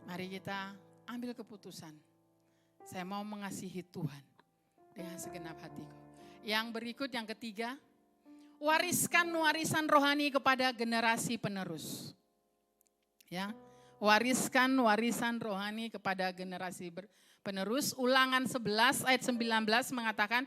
Mari kita ambil keputusan. Saya mau mengasihi Tuhan dengan segenap hatiku. Yang berikut, yang ketiga, wariskan warisan rohani kepada generasi penerus. Ya, wariskan warisan rohani kepada generasi penerus. Ulangan 11 ayat 19 mengatakan,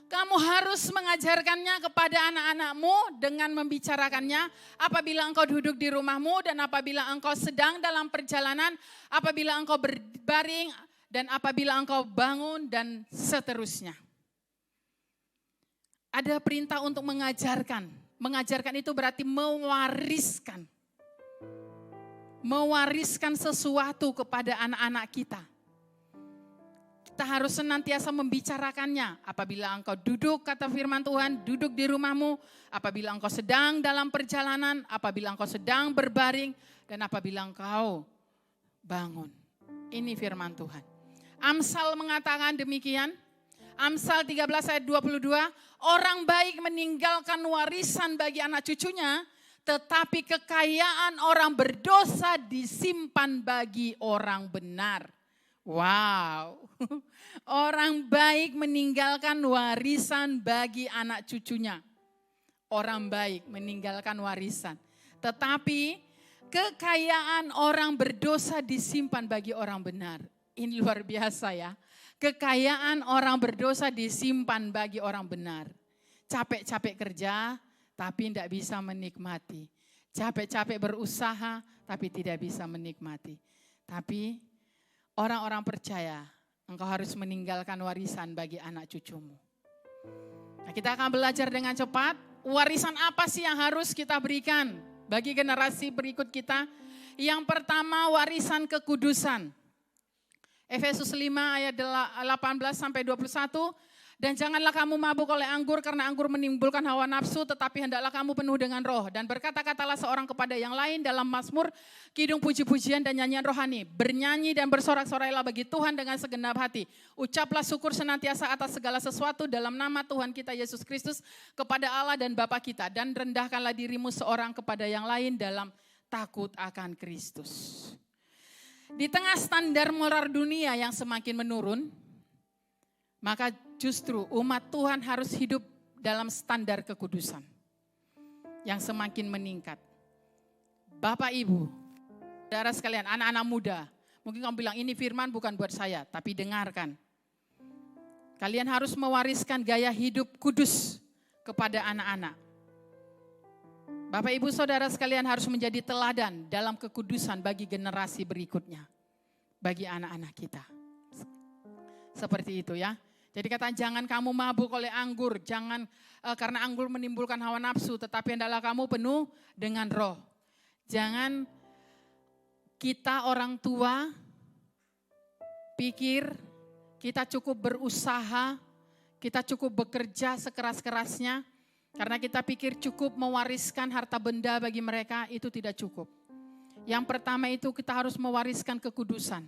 kamu harus mengajarkannya kepada anak-anakmu dengan membicarakannya apabila engkau duduk di rumahmu dan apabila engkau sedang dalam perjalanan, apabila engkau berbaring dan apabila engkau bangun dan seterusnya. Ada perintah untuk mengajarkan. Mengajarkan itu berarti mewariskan. Mewariskan sesuatu kepada anak-anak kita. Kita harus senantiasa membicarakannya. Apabila engkau duduk, kata firman Tuhan, duduk di rumahmu. Apabila engkau sedang dalam perjalanan, apabila engkau sedang berbaring, dan apabila engkau bangun. Ini firman Tuhan. Amsal mengatakan demikian. Amsal 13 ayat 22, orang baik meninggalkan warisan bagi anak cucunya, tetapi kekayaan orang berdosa disimpan bagi orang benar. Wow, orang baik meninggalkan warisan bagi anak cucunya. Orang baik meninggalkan warisan, tetapi kekayaan orang berdosa disimpan bagi orang benar. Ini luar biasa ya. Kekayaan orang berdosa disimpan bagi orang benar. Capek-capek kerja tapi tidak bisa menikmati. Capek-capek berusaha tapi tidak bisa menikmati. Tapi orang-orang percaya engkau harus meninggalkan warisan bagi anak cucumu. Nah, kita akan belajar dengan cepat. Warisan apa sih yang harus kita berikan bagi generasi berikut kita? Yang pertama, warisan kekudusan. Efesus 5 ayat 18 sampai 21. Dan janganlah kamu mabuk oleh anggur karena anggur menimbulkan hawa nafsu, tetapi hendaklah kamu penuh dengan roh. Dan berkata-katalah seorang kepada yang lain dalam mazmur, kidung puji-pujian dan nyanyian rohani. Bernyanyi dan bersorak-sorailah bagi Tuhan dengan segenap hati. Ucaplah syukur senantiasa atas segala sesuatu dalam nama Tuhan kita Yesus Kristus kepada Allah dan Bapa kita. Dan rendahkanlah dirimu seorang kepada yang lain dalam takut akan Kristus. Di tengah standar moral dunia yang semakin menurun, maka justru umat Tuhan harus hidup dalam standar kekudusan yang semakin meningkat. Bapak, Ibu, saudara sekalian, anak-anak muda, mungkin kamu bilang ini firman bukan buat saya, tapi dengarkan. Kalian harus mewariskan gaya hidup kudus kepada anak-anak. Bapak, Ibu, saudara sekalian harus menjadi teladan dalam kekudusan bagi generasi berikutnya, bagi anak-anak kita. Seperti itu ya. Jadi kata jangan kamu mabuk oleh anggur, jangan karena anggur menimbulkan hawa nafsu, tetapi hendaklah kamu penuh dengan roh. Jangan kita orang tua pikir kita cukup berusaha, kita cukup bekerja sekeras-kerasnya, karena kita pikir cukup mewariskan harta benda bagi mereka, itu tidak cukup. Yang pertama itu kita harus mewariskan kekudusan.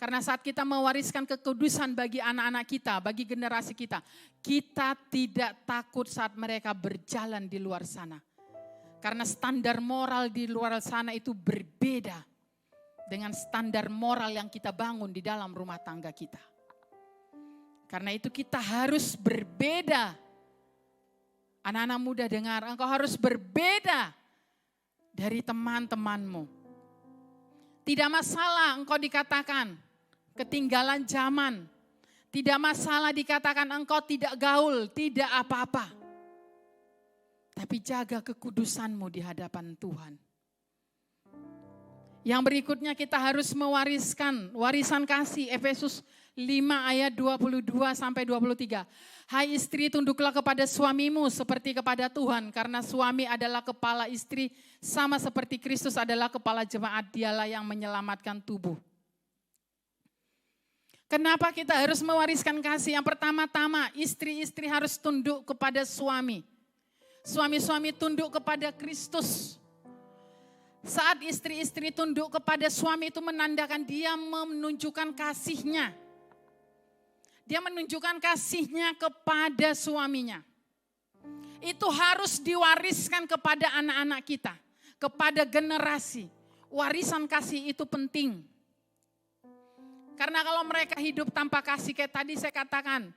Karena saat kita mewariskan kekudusan bagi anak-anak kita, bagi generasi kita, kita tidak takut saat mereka berjalan di luar sana. Karena standar moral di luar sana itu berbeda dengan standar moral yang kita bangun di dalam rumah tangga kita. Karena itu kita harus berbeda. Anak-anak muda dengar, engkau harus berbeda dari teman-temanmu. Tidak masalah engkau dikatakan ketinggalan zaman. Tidak masalah dikatakan engkau tidak gaul, tidak apa-apa. Tapi jaga kekudusanmu di hadapan Tuhan. Yang berikutnya kita harus mewariskan warisan kasih. Efesus 5 ayat 22 sampai 23. Hai istri, tunduklah kepada suamimu seperti kepada Tuhan. Karena suami adalah kepala istri, sama seperti Kristus adalah kepala jemaat, dialah yang menyelamatkan tubuh. Kenapa kita harus mewariskan kasih? Yang pertama-tama, istri-istri harus tunduk kepada suami. Suami-suami tunduk kepada Kristus. Saat istri-istri tunduk kepada suami itu menandakan dia menunjukkan kasihnya. Dia menunjukkan kasihnya kepada suaminya. Itu harus diwariskan kepada anak-anak kita, kepada generasi. Warisan kasih itu penting. Karena kalau mereka hidup tanpa kasih, kayak tadi saya katakan,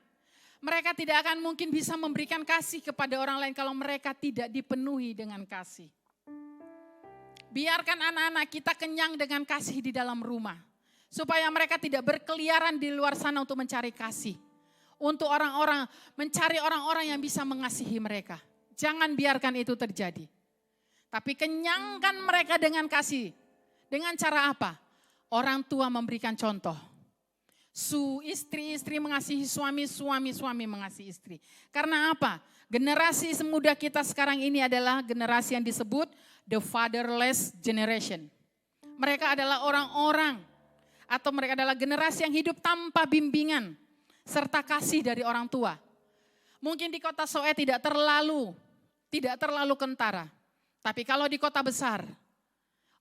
mereka tidak akan mungkin bisa memberikan kasih kepada orang lain kalau mereka tidak dipenuhi dengan kasih. Biarkan anak-anak kita kenyang dengan kasih di dalam rumah. Supaya mereka tidak berkeliaran di luar sana untuk mencari kasih. Untuk orang-orang, mencari orang-orang yang bisa mengasihi mereka. Jangan biarkan itu terjadi. Tapi kenyangkan mereka dengan kasih. Dengan cara apa? Orang tua memberikan contoh. Istri-istri mengasihi suami, suami mengasihi istri. Karena apa? Generasi semuda kita sekarang ini adalah generasi yang disebut the fatherless generation. Mereka adalah orang-orang atau mereka adalah generasi yang hidup tanpa bimbingan serta kasih dari orang tua. Mungkin di kota Soe tidak terlalu kentara. Tapi kalau di kota besar,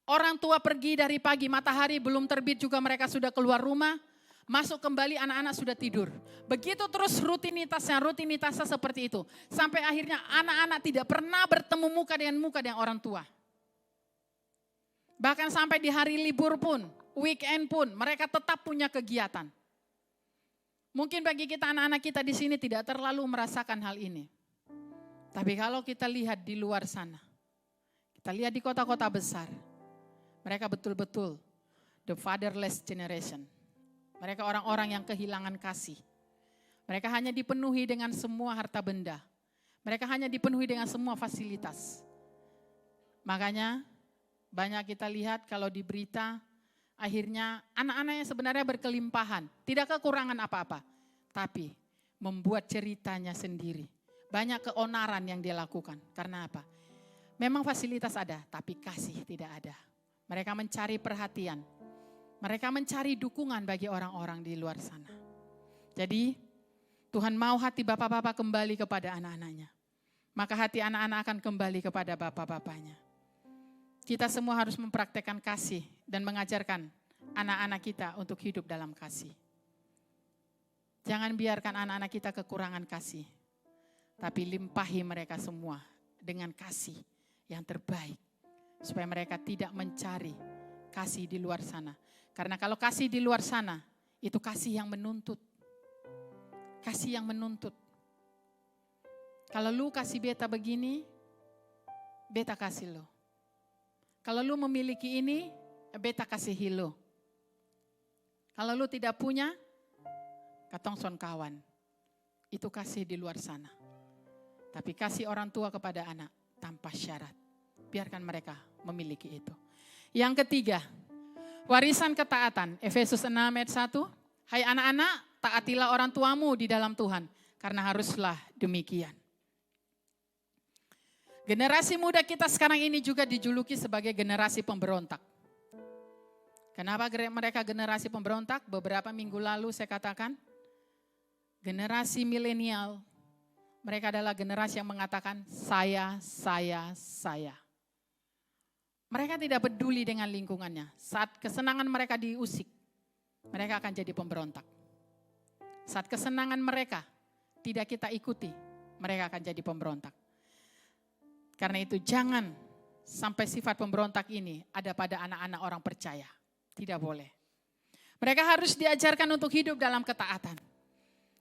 orang tua pergi dari pagi, matahari belum terbit juga mereka sudah keluar rumah. Masuk kembali anak-anak sudah tidur. Begitu terus rutinitasnya seperti itu. Sampai akhirnya anak-anak tidak pernah bertemu muka dengan orang tua. Bahkan sampai di hari libur pun, weekend pun mereka tetap punya kegiatan. Mungkin bagi kita anak-anak kita di sini tidak terlalu merasakan hal ini. Tapi kalau kita lihat di luar sana, kita lihat di kota-kota besar, mereka betul-betul the fatherless generation. Mereka orang-orang yang kehilangan kasih. Mereka hanya dipenuhi dengan semua harta benda. Mereka hanya dipenuhi dengan semua fasilitas. Makanya banyak kita lihat kalau di berita, akhirnya anak-anaknya sebenarnya berkelimpahan. Tidak kekurangan apa-apa, tapi membuat ceritanya sendiri. Banyak keonaran yang dia lakukan. Karena apa? Memang fasilitas ada, tapi kasih tidak ada. Mereka mencari perhatian. Mereka mencari dukungan bagi orang-orang di luar sana. Jadi Tuhan mau hati bapak-bapak kembali kepada anak-anaknya. Maka hati anak-anak akan kembali kepada bapak-bapaknya. Kita semua harus mempraktekkan kasih dan mengajarkan anak-anak kita untuk hidup dalam kasih. Jangan biarkan anak-anak kita kekurangan kasih. Tapi limpahi mereka semua dengan kasih yang terbaik. Supaya mereka tidak mencari kasih di luar sana. Karena kalau kasih di luar sana, itu kasih yang menuntut. Kasih yang menuntut. Kalau lu kasih beta begini, beta kasih lo. Kalau lu memiliki ini, beta kasih lo. Kalau lu tidak punya, katong son kawan. Itu kasih di luar sana. Tapi kasih orang tua kepada anak tanpa syarat. Biarkan mereka memiliki itu. Yang ketiga, warisan ketaatan. Efesus 6 ayat 1. Hai anak-anak, taatilah orang tuamu di dalam Tuhan. Karena haruslah demikian. Generasi muda kita sekarang ini juga dijuluki sebagai generasi pemberontak. Kenapa mereka generasi pemberontak? Beberapa minggu lalu saya katakan, generasi milenial, mereka adalah generasi yang mengatakan saya. Mereka tidak peduli dengan lingkungannya. Saat kesenangan mereka diusik, mereka akan jadi pemberontak. Saat kesenangan mereka tidak kita ikuti, mereka akan jadi pemberontak. Karena itu jangan sampai sifat pemberontak ini ada pada anak-anak orang percaya. Tidak boleh. Mereka harus diajarkan untuk hidup dalam ketaatan.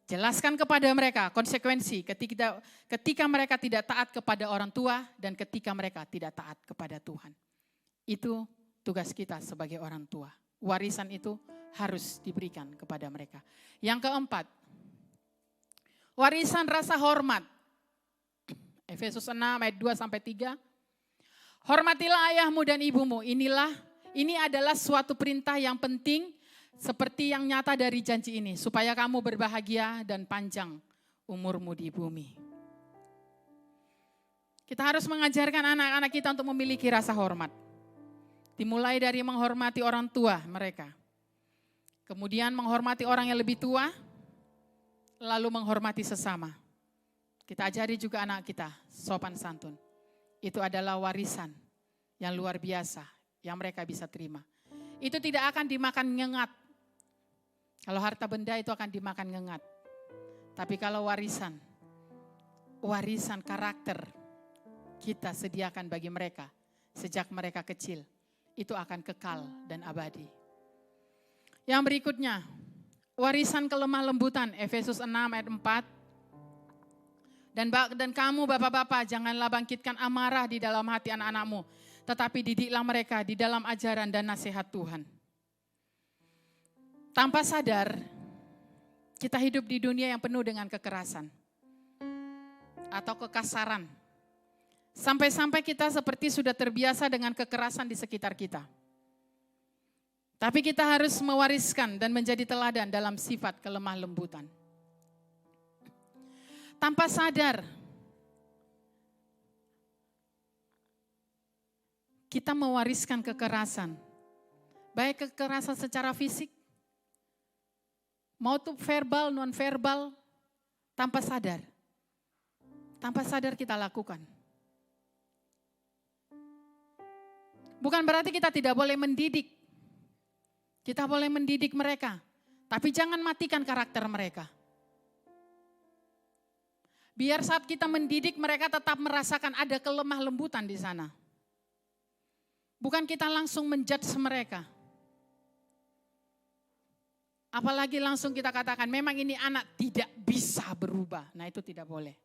Jelaskan kepada mereka konsekuensi ketika mereka tidak taat kepada orang tua dan ketika mereka tidak taat kepada Tuhan. Itu tugas kita sebagai orang tua. Warisan itu harus diberikan kepada mereka. Yang keempat, warisan rasa hormat. Efesus 6 ayat 2-3. Hormatilah ayahmu dan ibumu. Ini adalah suatu perintah yang penting seperti yang nyata dari janji ini. Supaya kamu berbahagia dan panjang umurmu di bumi. Kita harus mengajarkan anak-anak kita untuk memiliki rasa hormat. Dimulai dari menghormati orang tua mereka. Kemudian menghormati orang yang lebih tua. Lalu menghormati sesama. Kita ajari juga anak kita sopan santun. Itu adalah warisan yang luar biasa yang mereka bisa terima. Itu tidak akan dimakan ngengat. Kalau harta benda itu akan dimakan ngengat. Tapi kalau warisan karakter kita sediakan bagi mereka sejak mereka kecil, itu akan kekal dan abadi. Yang berikutnya, warisan kelemah lembutan, Efesus 6 ayat 4. Dan kamu bapak-bapak janganlah bangkitkan amarah di dalam hati anak-anakmu. Tetapi didiklah mereka di dalam ajaran dan nasihat Tuhan. Tanpa sadar, kita hidup di dunia yang penuh dengan kekerasan. Atau kekasaran. Sampai-sampai kita seperti sudah terbiasa dengan kekerasan di sekitar kita. Tapi kita harus mewariskan dan menjadi teladan dalam sifat kelemah lembutan. Tanpa sadar, kita mewariskan kekerasan. Baik kekerasan secara fisik, mau itu verbal, non-verbal, tanpa sadar. Tanpa sadar kita lakukan. Bukan berarti kita tidak boleh mendidik. Kita boleh mendidik mereka, tapi jangan matikan karakter mereka. Biar saat kita mendidik mereka tetap merasakan ada kelemah lembutan di sana. Bukan kita langsung menjudge mereka. Apalagi langsung kita katakan memang ini anak tidak bisa berubah. Nah itu tidak boleh.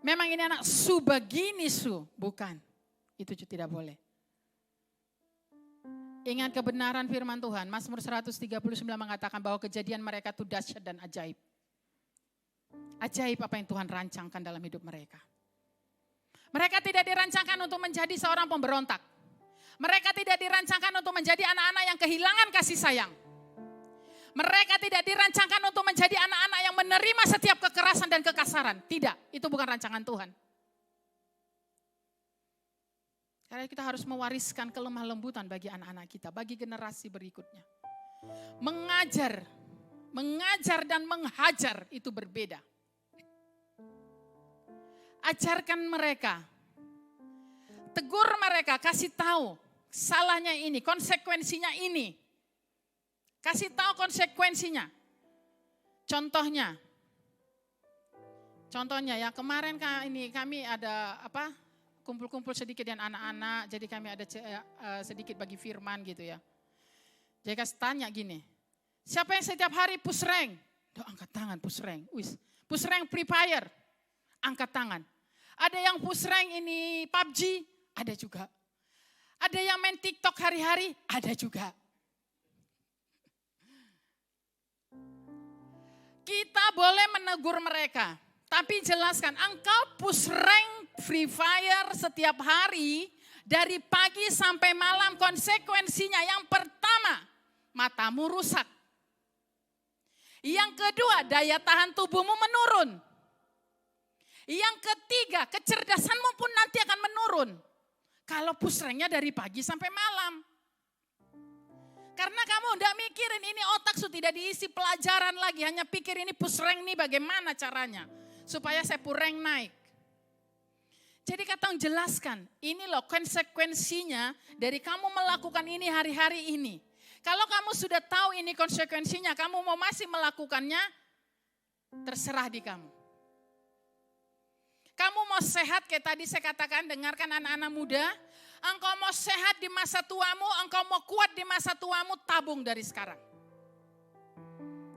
Memang ini anak su begini su. Bukan. Itu tidak boleh. Ingat kebenaran firman Tuhan. Mazmur 139 mengatakan bahwa kejadian mereka itu dahsyat dan ajaib. Ajaib apa yang Tuhan rancangkan dalam hidup mereka. Mereka tidak dirancangkan untuk menjadi seorang pemberontak. Mereka tidak dirancangkan untuk menjadi anak-anak yang kehilangan kasih sayang. Mereka tidak dirancangkan untuk menjadi anak-anak yang menerima setiap kekerasan dan kekasaran. Tidak, itu bukan rancangan Tuhan. Karena kita harus mewariskan kelemah lembutan bagi anak-anak kita, bagi generasi berikutnya. Mengajar dan menghajar itu berbeda. Ajarkan mereka, tegur mereka, kasih tahu salahnya ini, konsekuensinya ini. Kasih tahu konsekuensinya. Contohnya ya, kemarin kami ada kumpul-kumpul sedikit dengan anak-anak, jadi kami ada sedikit bagi firman gitu ya. Jadi kasih tanya gini, siapa yang setiap hari push rank? Angkat tangan push rank. Push rank Free Fire, angkat tangan. Ada yang push rank ini PUBG, ada juga. Ada yang main TikTok hari-hari, ada juga. Kita boleh menegur mereka, tapi jelaskan, engkau push rank Free Fire setiap hari, dari pagi sampai malam, konsekuensinya yang pertama, matamu rusak. Yang kedua, daya tahan tubuhmu menurun. Yang ketiga, kecerdasanmu pun nanti akan menurun. Kalau push ranknya dari pagi sampai malam. Karena kamu tidak mikirin, ini otak tidak diisi pelajaran lagi. Hanya pikir ini push rank nih bagaimana caranya. Supaya saya rank naik. Jadi kata jelaskan, ini loh konsekuensinya dari kamu melakukan ini hari-hari ini. Kalau kamu sudah tahu ini konsekuensinya, kamu mau masih melakukannya, terserah di kamu. Kamu mau sehat kayak tadi saya katakan, dengarkan anak-anak muda. Engkau mau sehat di masa tuamu, engkau mau kuat di masa tuamu, tabung dari sekarang.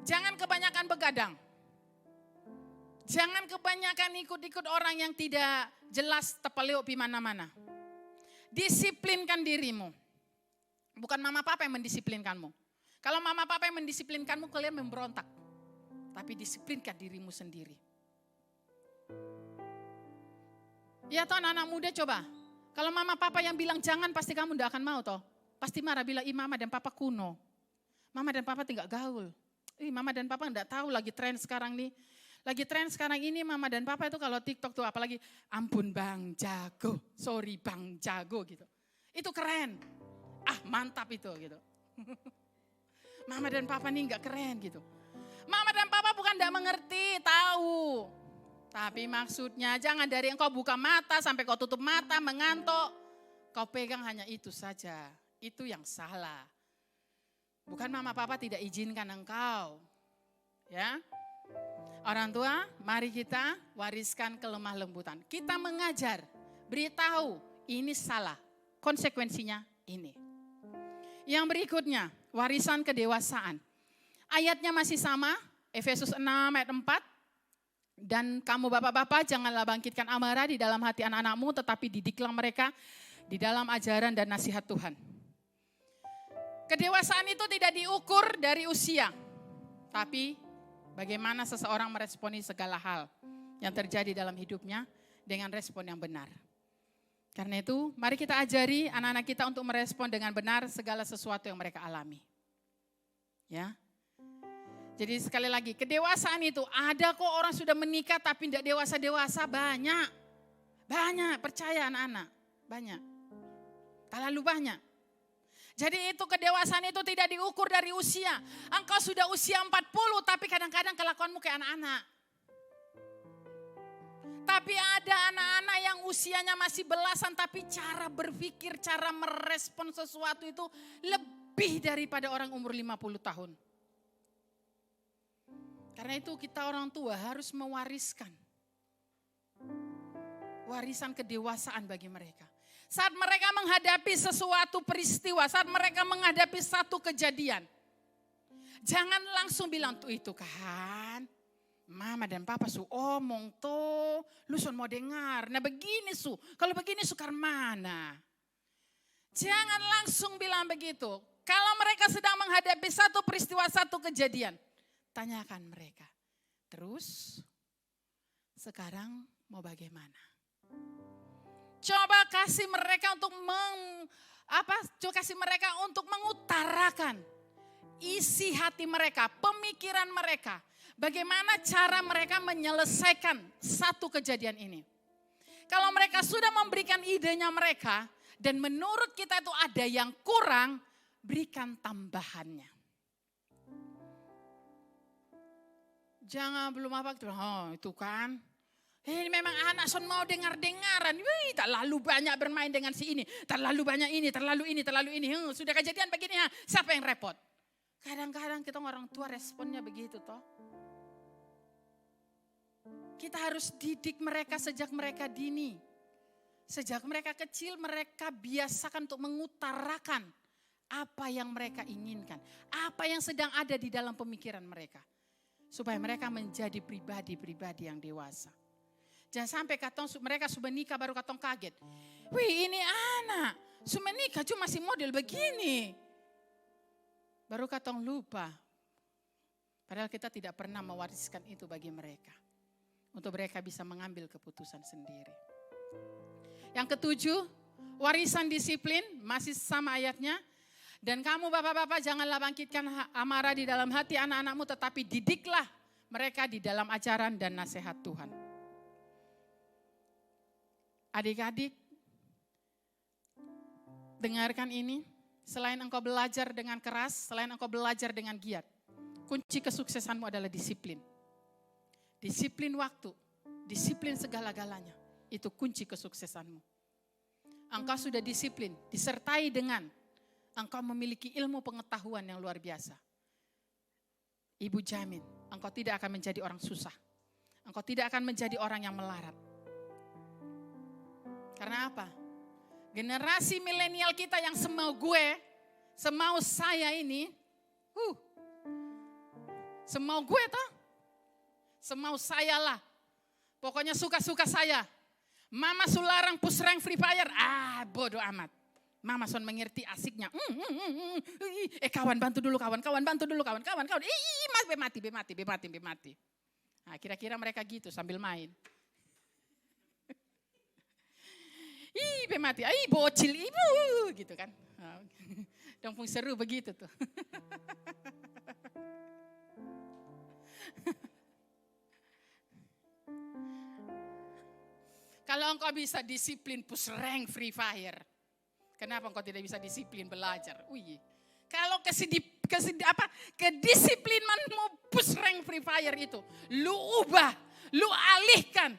Jangan kebanyakan begadang. Jangan kebanyakan ikut-ikut orang yang tidak jelas tepeluk di mana-mana. Disiplinkan dirimu. Bukan mama papa yang mendisiplinkanmu. Kalau mama papa yang mendisiplinkanmu, kalian memberontak. Tapi disiplinkan dirimu sendiri. Ya toh anak-anak muda coba. Kalau mama papa yang bilang jangan, pasti kamu tidak akan mau toh. Pasti marah, bilang mama dan papa kuno. Mama dan papa tidak gaul. Mama dan papa tidak tahu lagi tren sekarang nih. Lagi tren sekarang ini mama dan papa itu kalau TikTok tuh apalagi ampun bang jago, sorry bang jago gitu. Itu keren. Mantap itu gitu. Mama dan papa nih nggak keren gitu. Mama dan papa bukan tidak mengerti, tahu. Tapi maksudnya jangan dari engkau buka mata sampai kau tutup mata mengantuk. Kau pegang hanya itu saja. Itu yang salah. Bukan mama papa tidak izinkan engkau. Ya. Orang tua, mari kita wariskan kelemah lembutan. Kita mengajar, beritahu ini salah. Konsekuensinya ini. Yang berikutnya, warisan kedewasaan. Ayatnya masih sama, Efesus 6 ayat 4. Dan kamu bapak-bapak janganlah bangkitkan amarah di dalam hati anak-anakmu, tetapi didiklah mereka di dalam ajaran dan nasihat Tuhan. Kedewasaan itu tidak diukur dari usia, tapi bagaimana seseorang meresponi segala hal yang terjadi dalam hidupnya dengan respon yang benar. Karena itu, mari kita ajari anak-anak kita untuk merespon dengan benar segala sesuatu yang mereka alami. Ya. Jadi sekali lagi, kedewasaan itu ada kok orang sudah menikah tapi tidak dewasa-dewasa, banyak. Banyak, percaya anak-anak, banyak. Terlalu banyak. Jadi itu kedewasaan itu tidak diukur dari usia. Engkau sudah usia 40 tapi kadang-kadang kelakuanmu kayak anak-anak. Tapi ada anak-anak yang usianya masih belasan tapi cara berpikir, cara merespon sesuatu itu lebih daripada orang umur 50 tahun. Karena itu kita orang tua harus mewariskan warisan kedewasaan bagi mereka. Saat mereka menghadapi sesuatu peristiwa, saat mereka menghadapi satu kejadian, jangan langsung bilang tuh itu kan mama dan papa su omong tuh, lu sun mau dengar. Nah begini su, kalau begini sukar mana? Jangan langsung bilang begitu. Kalau mereka sedang menghadapi satu peristiwa, satu kejadian, tanyakan mereka. Terus sekarang mau bagaimana? Coba kasih mereka untuk mengutarakan isi hati mereka, pemikiran mereka. Bagaimana cara mereka menyelesaikan satu kejadian ini. Kalau mereka sudah memberikan idenya mereka dan menurut kita itu ada yang kurang, berikan tambahannya. Jangan belum apa, oh itu kan. Ini memang anak son mau dengar-dengaran. Wih, terlalu banyak bermain dengan si ini. Terlalu banyak ini, terlalu ini. Sudah kejadian begini, siapa yang repot? Kadang-kadang kita orang tua responnya begitu toh. Kita harus didik mereka sejak mereka dini. Sejak mereka kecil mereka biasakan untuk mengutarakan apa yang mereka inginkan. Apa yang sedang ada di dalam pemikiran mereka. Supaya mereka menjadi pribadi-pribadi yang dewasa. Jangan sampai mereka sudah nikah baru katong kaget. Wih ini anak, sudah nikah cuma masih model begini. Baru katong lupa. Padahal kita tidak pernah mewariskan itu bagi mereka. Untuk mereka bisa mengambil keputusan sendiri. Yang ketujuh, warisan disiplin, masih sama ayatnya. Dan kamu bapak-bapak janganlah bangkitkan amarah di dalam hati anak-anakmu, tetapi didiklah mereka di dalam ajaran dan nasihat Tuhan. Adik-adik, dengarkan ini, selain engkau belajar dengan keras, selain engkau belajar dengan giat, kunci kesuksesanmu adalah disiplin. Disiplin waktu, disiplin segala-galanya, itu kunci kesuksesanmu. Engkau sudah disiplin, disertai dengan engkau memiliki ilmu pengetahuan yang luar biasa. Ibu jamin, engkau tidak akan menjadi orang susah. Engkau tidak akan menjadi orang yang melarat. Karena apa? Generasi milenial kita yang semau gue, semau saya ini, semau gue toh, semau saya lah. Pokoknya suka-suka saya. Mama sularang pusreng Free Fire, bodoh amat. Mama son mengerti asiknya. Kawan bantu dulu kawan, bantu dulu kawan. Mati. Nah, kira-kira mereka gitu sambil main. Mati, bocil ibu gitu kan. Dong pun seru begitu tuh. Kalau engkau bisa disiplin push rank Free Fire, kenapa engkau tidak bisa disiplin belajar? Kalau kedisiplinanmu push rank Free Fire itu, lu ubah, lu alihkan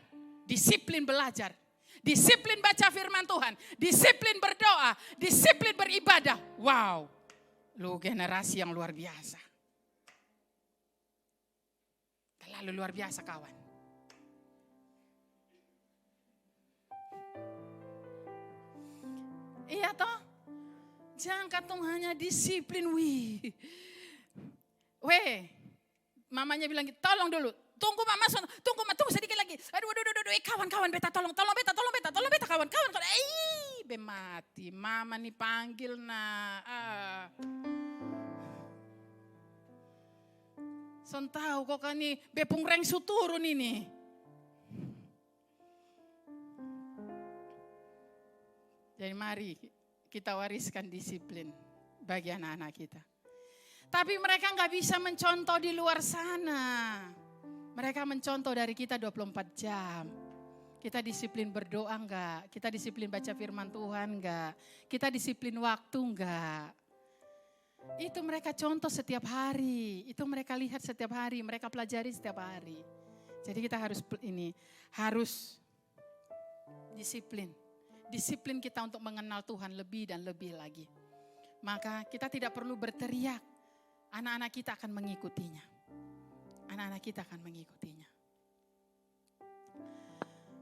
disiplin belajar. Disiplin baca firman Tuhan, disiplin berdoa, disiplin beribadah. Wow, lu generasi yang luar biasa. Terlalu luar biasa kawan. Iya toh, jangan katong hanya disiplin. Mamanya bilang, tolong dulu. Tunggu mama, tunggu sedikit lagi. Aduh, kawan, beta tolong beta kawan. Mati, mama nih panggil Son tahu kok kan nih, bepung reng su turun ini. Jadi mari kita wariskan disiplin bagi anak-anak kita. Tapi mereka nggak bisa mencontoh di luar sana. Mereka mencontoh dari kita 24 jam. Kita disiplin berdoa enggak? Kita disiplin baca firman Tuhan enggak? Kita disiplin waktu enggak? Itu mereka contoh setiap hari. Itu mereka lihat setiap hari. Mereka pelajari setiap hari. Jadi kita harus disiplin. Disiplin kita untuk mengenal Tuhan lebih dan lebih lagi. Maka kita tidak perlu berteriak. Anak-anak kita akan mengikutinya. Anak-anak kita akan mengikutinya.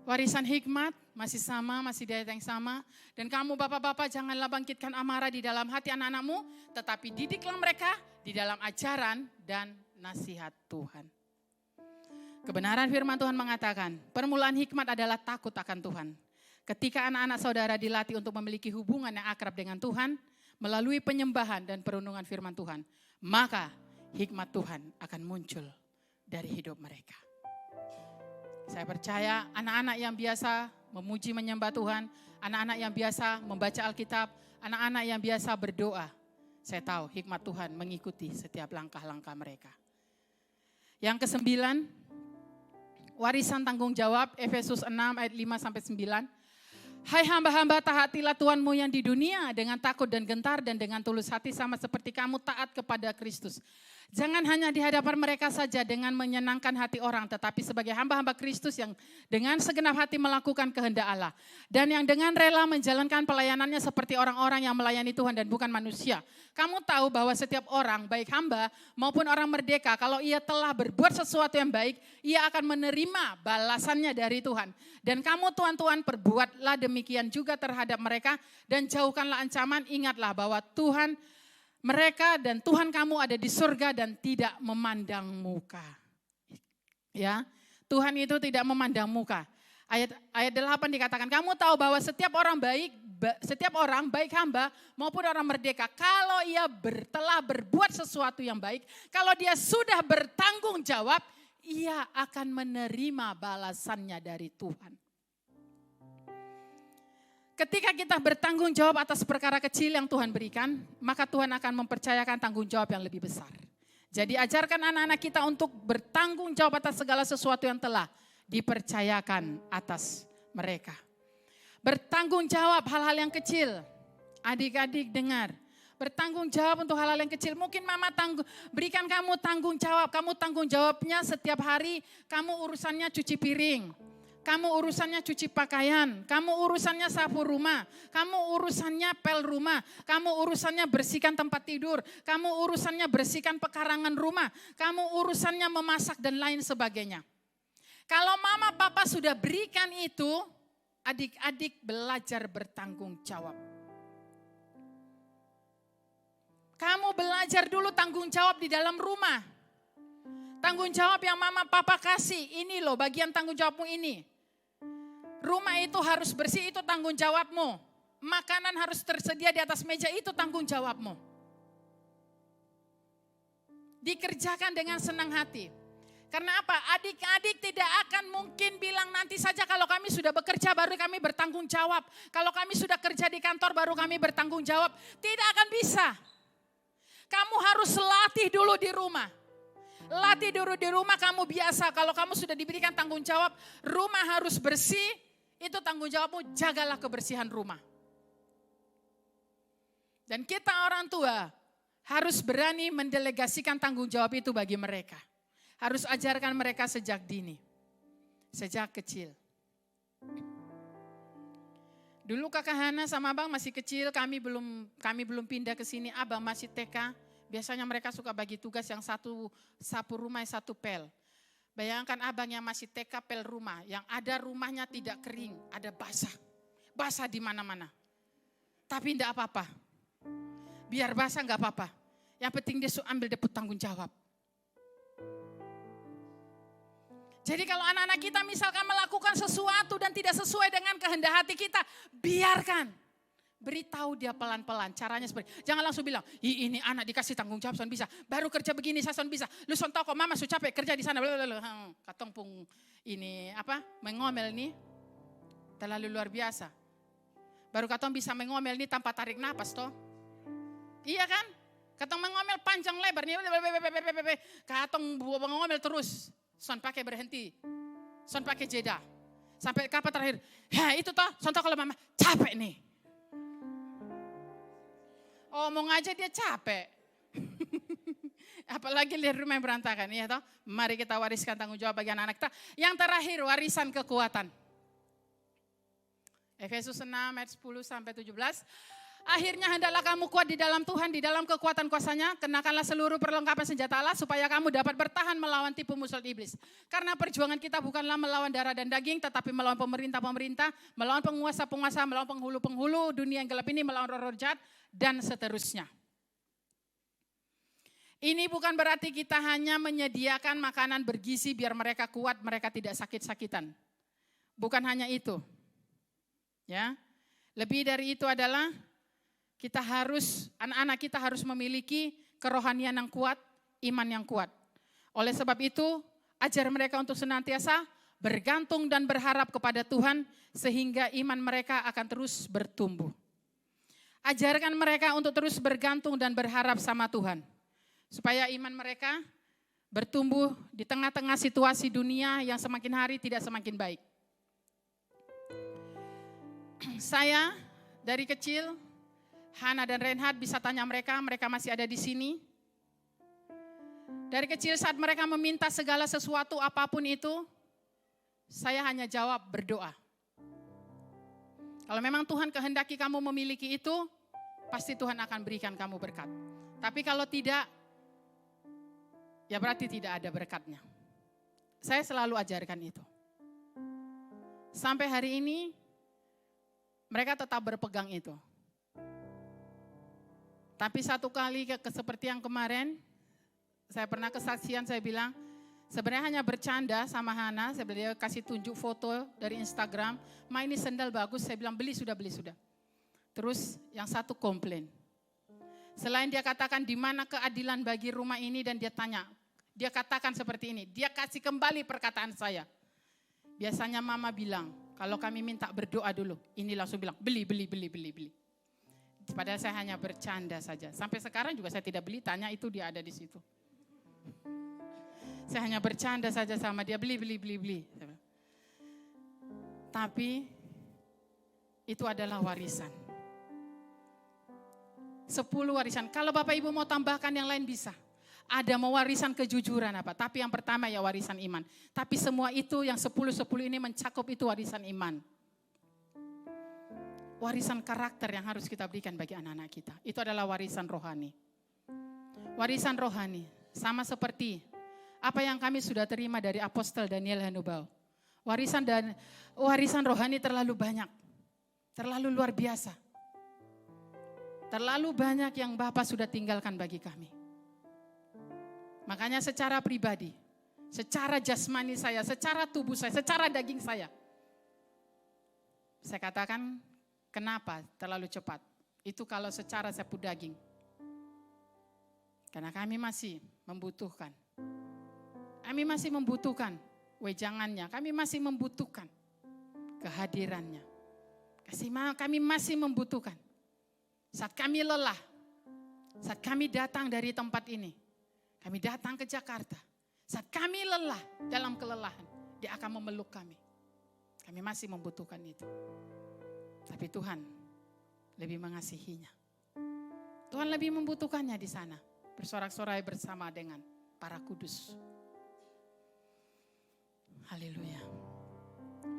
Warisan hikmat masih sama, masih di ayat yang sama. Dan kamu bapak-bapak janganlah bangkitkan amarah di dalam hati anak-anakmu. Tetapi didiklah mereka di dalam ajaran dan nasihat Tuhan. Kebenaran firman Tuhan mengatakan, permulaan hikmat adalah takut akan Tuhan. Ketika anak-anak saudara dilatih untuk memiliki hubungan yang akrab dengan Tuhan, melalui penyembahan dan perundungan firman Tuhan, maka hikmat Tuhan akan muncul dari hidup mereka. Saya percaya anak-anak yang biasa memuji menyembah Tuhan, anak-anak yang biasa membaca Alkitab, anak-anak yang biasa berdoa, saya tahu hikmat Tuhan mengikuti setiap langkah-langkah mereka. Yang ke-9, warisan tanggung jawab, Efesus 6 ayat 5-9. Hai hamba-hamba, taatilah Tuhanmu yang di dunia dengan takut dan gentar dan dengan tulus hati sama seperti kamu taat kepada Kristus. Jangan hanya di hadapan mereka saja dengan menyenangkan hati orang, tetapi sebagai hamba-hamba Kristus yang dengan segenap hati melakukan kehendak Allah. Dan yang dengan rela menjalankan pelayanannya seperti orang-orang yang melayani Tuhan dan bukan manusia. Kamu tahu bahwa setiap orang, baik hamba maupun orang merdeka, kalau ia telah berbuat sesuatu yang baik, ia akan menerima balasannya dari Tuhan. Dan kamu tuan-tuan, perbuatlah demikian juga terhadap mereka dan jauhkanlah ancaman. Ingatlah bahwa Tuhan mereka dan Tuhan kamu ada di surga dan tidak memandang muka. Ya, Tuhan itu tidak memandang muka. Ayat 8 dikatakan, kamu tahu bahwa setiap orang baik hamba maupun orang merdeka, kalau ia telah berbuat sesuatu yang baik, kalau dia sudah bertanggung jawab, ia akan menerima balasannya dari Tuhan. Ketika kita bertanggung jawab atas perkara kecil yang Tuhan berikan, maka Tuhan akan mempercayakan tanggung jawab yang lebih besar. Jadi ajarkan anak-anak kita untuk bertanggung jawab atas segala sesuatu yang telah dipercayakan atas mereka. Bertanggung jawab hal-hal yang kecil. Adik-adik dengar. Bertanggung jawab untuk hal-hal yang kecil. Mungkin mama berikan kamu tanggung jawab. Kamu tanggung jawabnya setiap hari, kamu urusannya cuci piring. Kamu urusannya cuci pakaian, kamu urusannya sapu rumah, kamu urusannya pel rumah, kamu urusannya bersihkan tempat tidur, kamu urusannya bersihkan pekarangan rumah, kamu urusannya memasak dan lain sebagainya. Kalau mama papa sudah berikan itu, adik-adik belajar bertanggung jawab. Kamu belajar dulu tanggung jawab di dalam rumah. Tanggung jawab yang mama papa kasih, ini loh bagian tanggung jawabmu ini. Rumah itu harus bersih, itu tanggung jawabmu. Makanan harus tersedia di atas meja, itu tanggung jawabmu. Dikerjakan dengan senang hati. Karena apa? Adik-adik tidak akan mungkin bilang nanti saja kalau kami sudah bekerja baru kami bertanggung jawab. Kalau kami sudah kerja di kantor baru kami bertanggung jawab. Tidak akan bisa. Kamu harus latih dulu di rumah. Latih dulu di rumah, kamu biasa. Kalau kamu sudah diberikan tanggung jawab, rumah harus bersih. Itu tanggung jawabmu, jagalah kebersihan rumah. Dan kita orang tua harus berani mendelegasikan tanggung jawab itu bagi mereka. Harus ajarkan mereka sejak dini, sejak kecil. Dulu kakak Hana sama abang masih kecil, kami belum pindah ke sini, abang masih TK. Biasanya mereka suka bagi tugas yang satu sapu rumah, yang satu pel. Bayangkan abang yang masih TK pel rumah, yang ada rumahnya tidak kering, ada basah. Basah di mana-mana. Tapi tidak apa-apa. Biar basah enggak apa-apa. Yang penting dia ambil dapat tanggung jawab. Jadi kalau anak-anak kita misalkan melakukan sesuatu dan tidak sesuai dengan kehendak hati kita, biarkan. Beritahu dia pelan-pelan, caranya seperti, jangan langsung bilang, ini anak dikasih tanggung jawab, son bisa. Baru kerja begini, saya son bisa. Lu son tahu kok mama su capek kerja di sana. Katong pung ini mengomel nih, terlalu luar biasa. Baru katong bisa mengomel nih tanpa tarik napas toh. Iya kan? Katong mengomel panjang lebar nih, katong mengomel terus. Son pakai berhenti, son pakai jeda. Sampai kapan terakhir, ya itu toh, son tahu kalau mama capek nih. Omong aja dia capek. Apalagi lihat rumah yang berantakan. Ya toh? Mari kita wariskan tanggung jawab bagi anak-anak kita. Yang terakhir, warisan kekuatan. Efesus 6 ayat 10 sampai 17. Akhirnya hendaklah kamu kuat di dalam Tuhan, di dalam kekuatan kuasa-Nya. Kenakanlah seluruh perlengkapan senjata Allah supaya kamu dapat bertahan melawan tipu musuh iblis. Karena perjuangan kita bukanlah melawan darah dan daging, tetapi melawan pemerintah-pemerintah, melawan penguasa-penguasa, melawan penghulu-penghulu dunia yang gelap ini, melawan roh-roh jahat, dan seterusnya. Ini bukan berarti kita hanya menyediakan makanan bergizi biar mereka kuat, mereka tidak sakit-sakitan. Bukan hanya itu. Ya. Lebih dari itu adalah anak-anak kita harus memiliki kerohanian yang kuat, iman yang kuat. Oleh sebab itu, ajar mereka untuk senantiasa bergantung dan berharap kepada Tuhan sehingga iman mereka akan terus bertumbuh. Ajarkan mereka untuk terus bergantung dan berharap sama Tuhan. Supaya iman mereka bertumbuh di tengah-tengah situasi dunia yang semakin hari tidak semakin baik. saya dari kecil, Hana dan Reinhard bisa tanya mereka masih ada di sini. Dari kecil saat mereka meminta segala sesuatu apapun itu, saya hanya jawab berdoa. Kalau memang Tuhan kehendaki kamu memiliki itu, pasti Tuhan akan berikan kamu berkat. Tapi kalau tidak, ya berarti tidak ada berkatnya. Saya selalu ajarkan itu. Sampai hari ini, mereka tetap berpegang itu. Tapi satu kali seperti yang kemarin, saya pernah kesaksian, saya bilang, sebenarnya hanya bercanda sama Hana, saya bilang dia kasih tunjuk foto dari Instagram, Ma ini sendal bagus, saya bilang beli sudah. Terus yang satu komplain. Selain dia katakan di mana keadilan bagi rumah ini dan dia tanya, dia katakan seperti ini, dia kasih kembali perkataan saya. Biasanya mama bilang, kalau kami minta berdoa dulu, ini langsung bilang beli. Padahal saya hanya bercanda saja. Sampai sekarang juga saya tidak beli, tanya itu dia ada di situ. Saya hanya bercanda saja sama dia, beli. Tapi itu adalah warisan. 10 warisan. Kalau Bapak Ibu mau tambahkan yang lain bisa. Ada mau warisan kejujuran apa. Tapi yang pertama ya warisan iman. Tapi semua itu yang 10-10 ini mencakup itu warisan iman. Warisan karakter yang harus kita berikan bagi anak-anak kita. Itu adalah warisan rohani. Warisan rohani. Sama seperti apa yang kami sudah terima dari Apostel Daniel Hanubau. Warisan rohani terlalu banyak. Terlalu luar biasa. Terlalu banyak yang Bapak sudah tinggalkan bagi kami. Makanya secara pribadi, secara jasmani saya, secara tubuh saya, secara daging saya katakan kenapa terlalu cepat. Itu kalau secara sapu daging. Karena kami masih membutuhkan. Kami masih membutuhkan wejangannya. Kami masih membutuhkan kehadirannya. Kami masih membutuhkan. Saat kami lelah, saat kami datang dari tempat ini, kami datang ke Jakarta. Saat kami lelah dalam kelelahan, dia akan memeluk kami. Kami masih membutuhkan itu. Tapi Tuhan lebih mengasihinya. Tuhan lebih membutuhkannya di sana. Bersorak-sorai bersama dengan para kudus. Haleluya.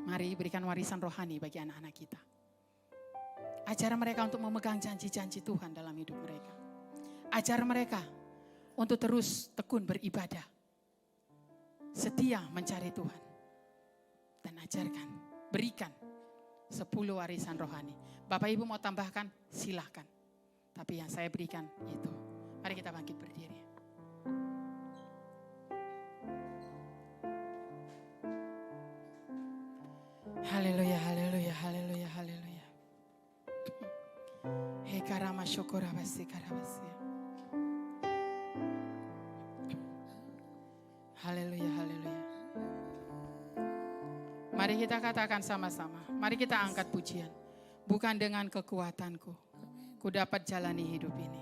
Mari berikan warisan rohani bagi anak-anak kita. Ajar mereka untuk memegang janji-janji Tuhan dalam hidup mereka. Ajar mereka untuk terus tekun beribadah. Setia mencari Tuhan. Dan ajarkan, berikan 10 warisan rohani. Bapak Ibu mau tambahkan, silahkan. Tapi yang saya berikan itu. Mari kita bangkit berdiri. Haleluya, haleluya, haleluya, haleluya. Hei karama syukurabasi karabasi. Haleluya, haleluya. Mari kita katakan sama-sama. Mari kita angkat pujian. Bukan dengan kekuatanku, ku dapat jalani hidup ini.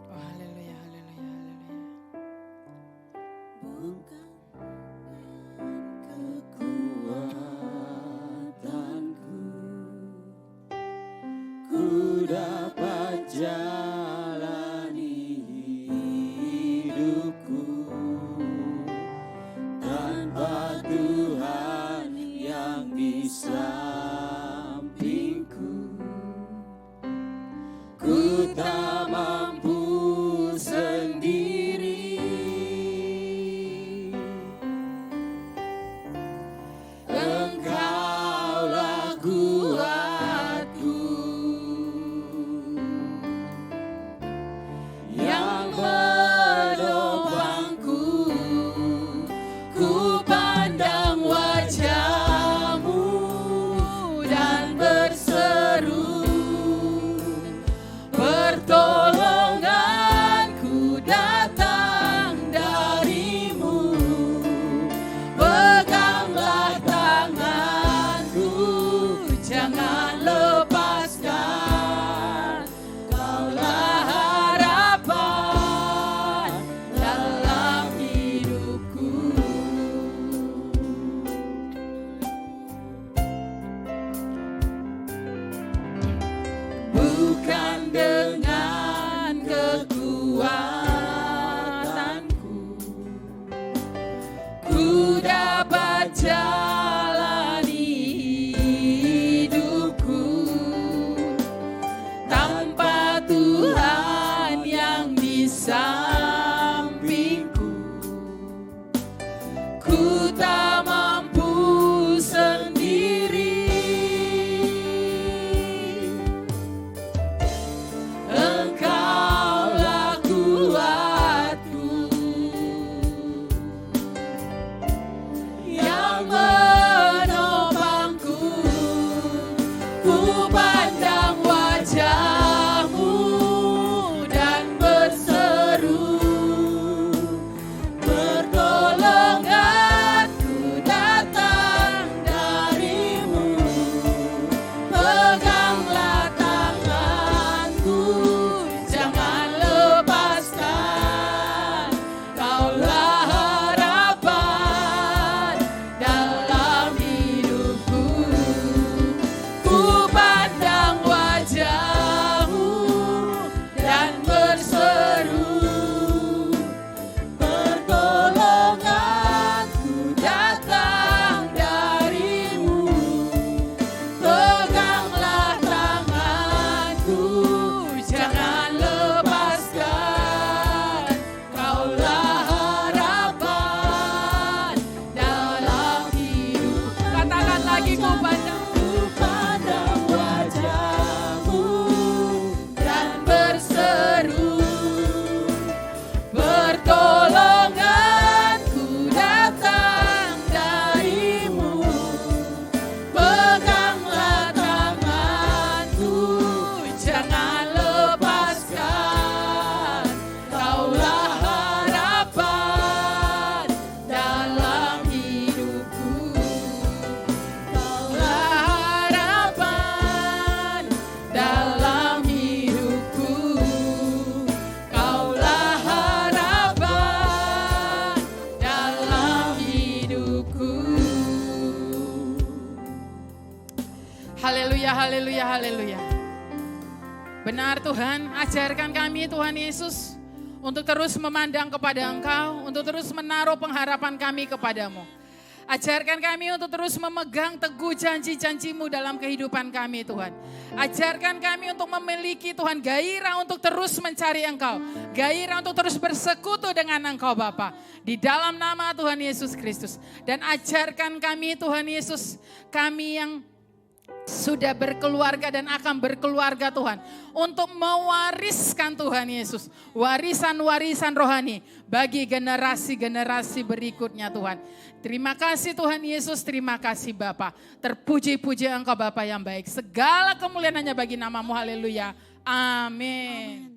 Oh, haleluya, haleluya, haleluya. Bukan kekuatanku, ku dapat jalani hidupku tanpa Tuhan yang di sampingku. Ku tak mampu sendiri. Engkaulah kuatku yang menopangku. Ku pandang wajah-Mu dan berseru, bertolong bukan dengan kekuatanku ku dapat jalani hidupku tanpa Tuhan yang di sampingku. Ku tak mampu sendiri. Engkaulah kuatku yang menopangku. Ku pandang wajah-Mu dan berseru, pertolonganku datang dari-Mu. Peganglah tanganku, jangan lepaskan. Kaulah harapan dalam hidupku. Ku pandang wajah-Mu dan berseru, pertolonganku datang dari-Mu. Peganglah tanganku, jangan lepaskan. Kaulah harapan dalam hidup. Katakan lagi, ku pandang wajah-Mu dan berseru, pertolonganku datang dari-Mu. Peganglah tanganku, jangan lepaskan. Kaulah harapan dalam hidupku. Kaulah harapan dalam hidupku. Kaulah harapan dalam hidupku. Haleluya, haleluya, haleluya. Benar Tuhan, ajarkan kami Tuhan Yesus untuk terus memandang kepada Engkau, untuk terus menaruh pengharapan kami kepadamu. Ajarkan kami untuk terus memegang teguh janji-janji-Mu dalam kehidupan kami Tuhan. Ajarkan kami untuk memiliki Tuhan gairah untuk terus mencari Engkau. Gairah untuk terus bersekutu dengan Engkau Bapa. Di dalam nama Tuhan Yesus Kristus. Dan ajarkan kami Tuhan Yesus, kami yang sudah berkeluarga dan akan berkeluarga Tuhan, untuk mewariskan Tuhan Yesus, warisan-warisan rohani bagi generasi-generasi berikutnya Tuhan. Terima kasih Tuhan Yesus, terima kasih Bapa. Terpuji-puji Engkau Bapa yang baik. Segala kemuliaan hanya bagi nama-Mu, haleluya. Amin.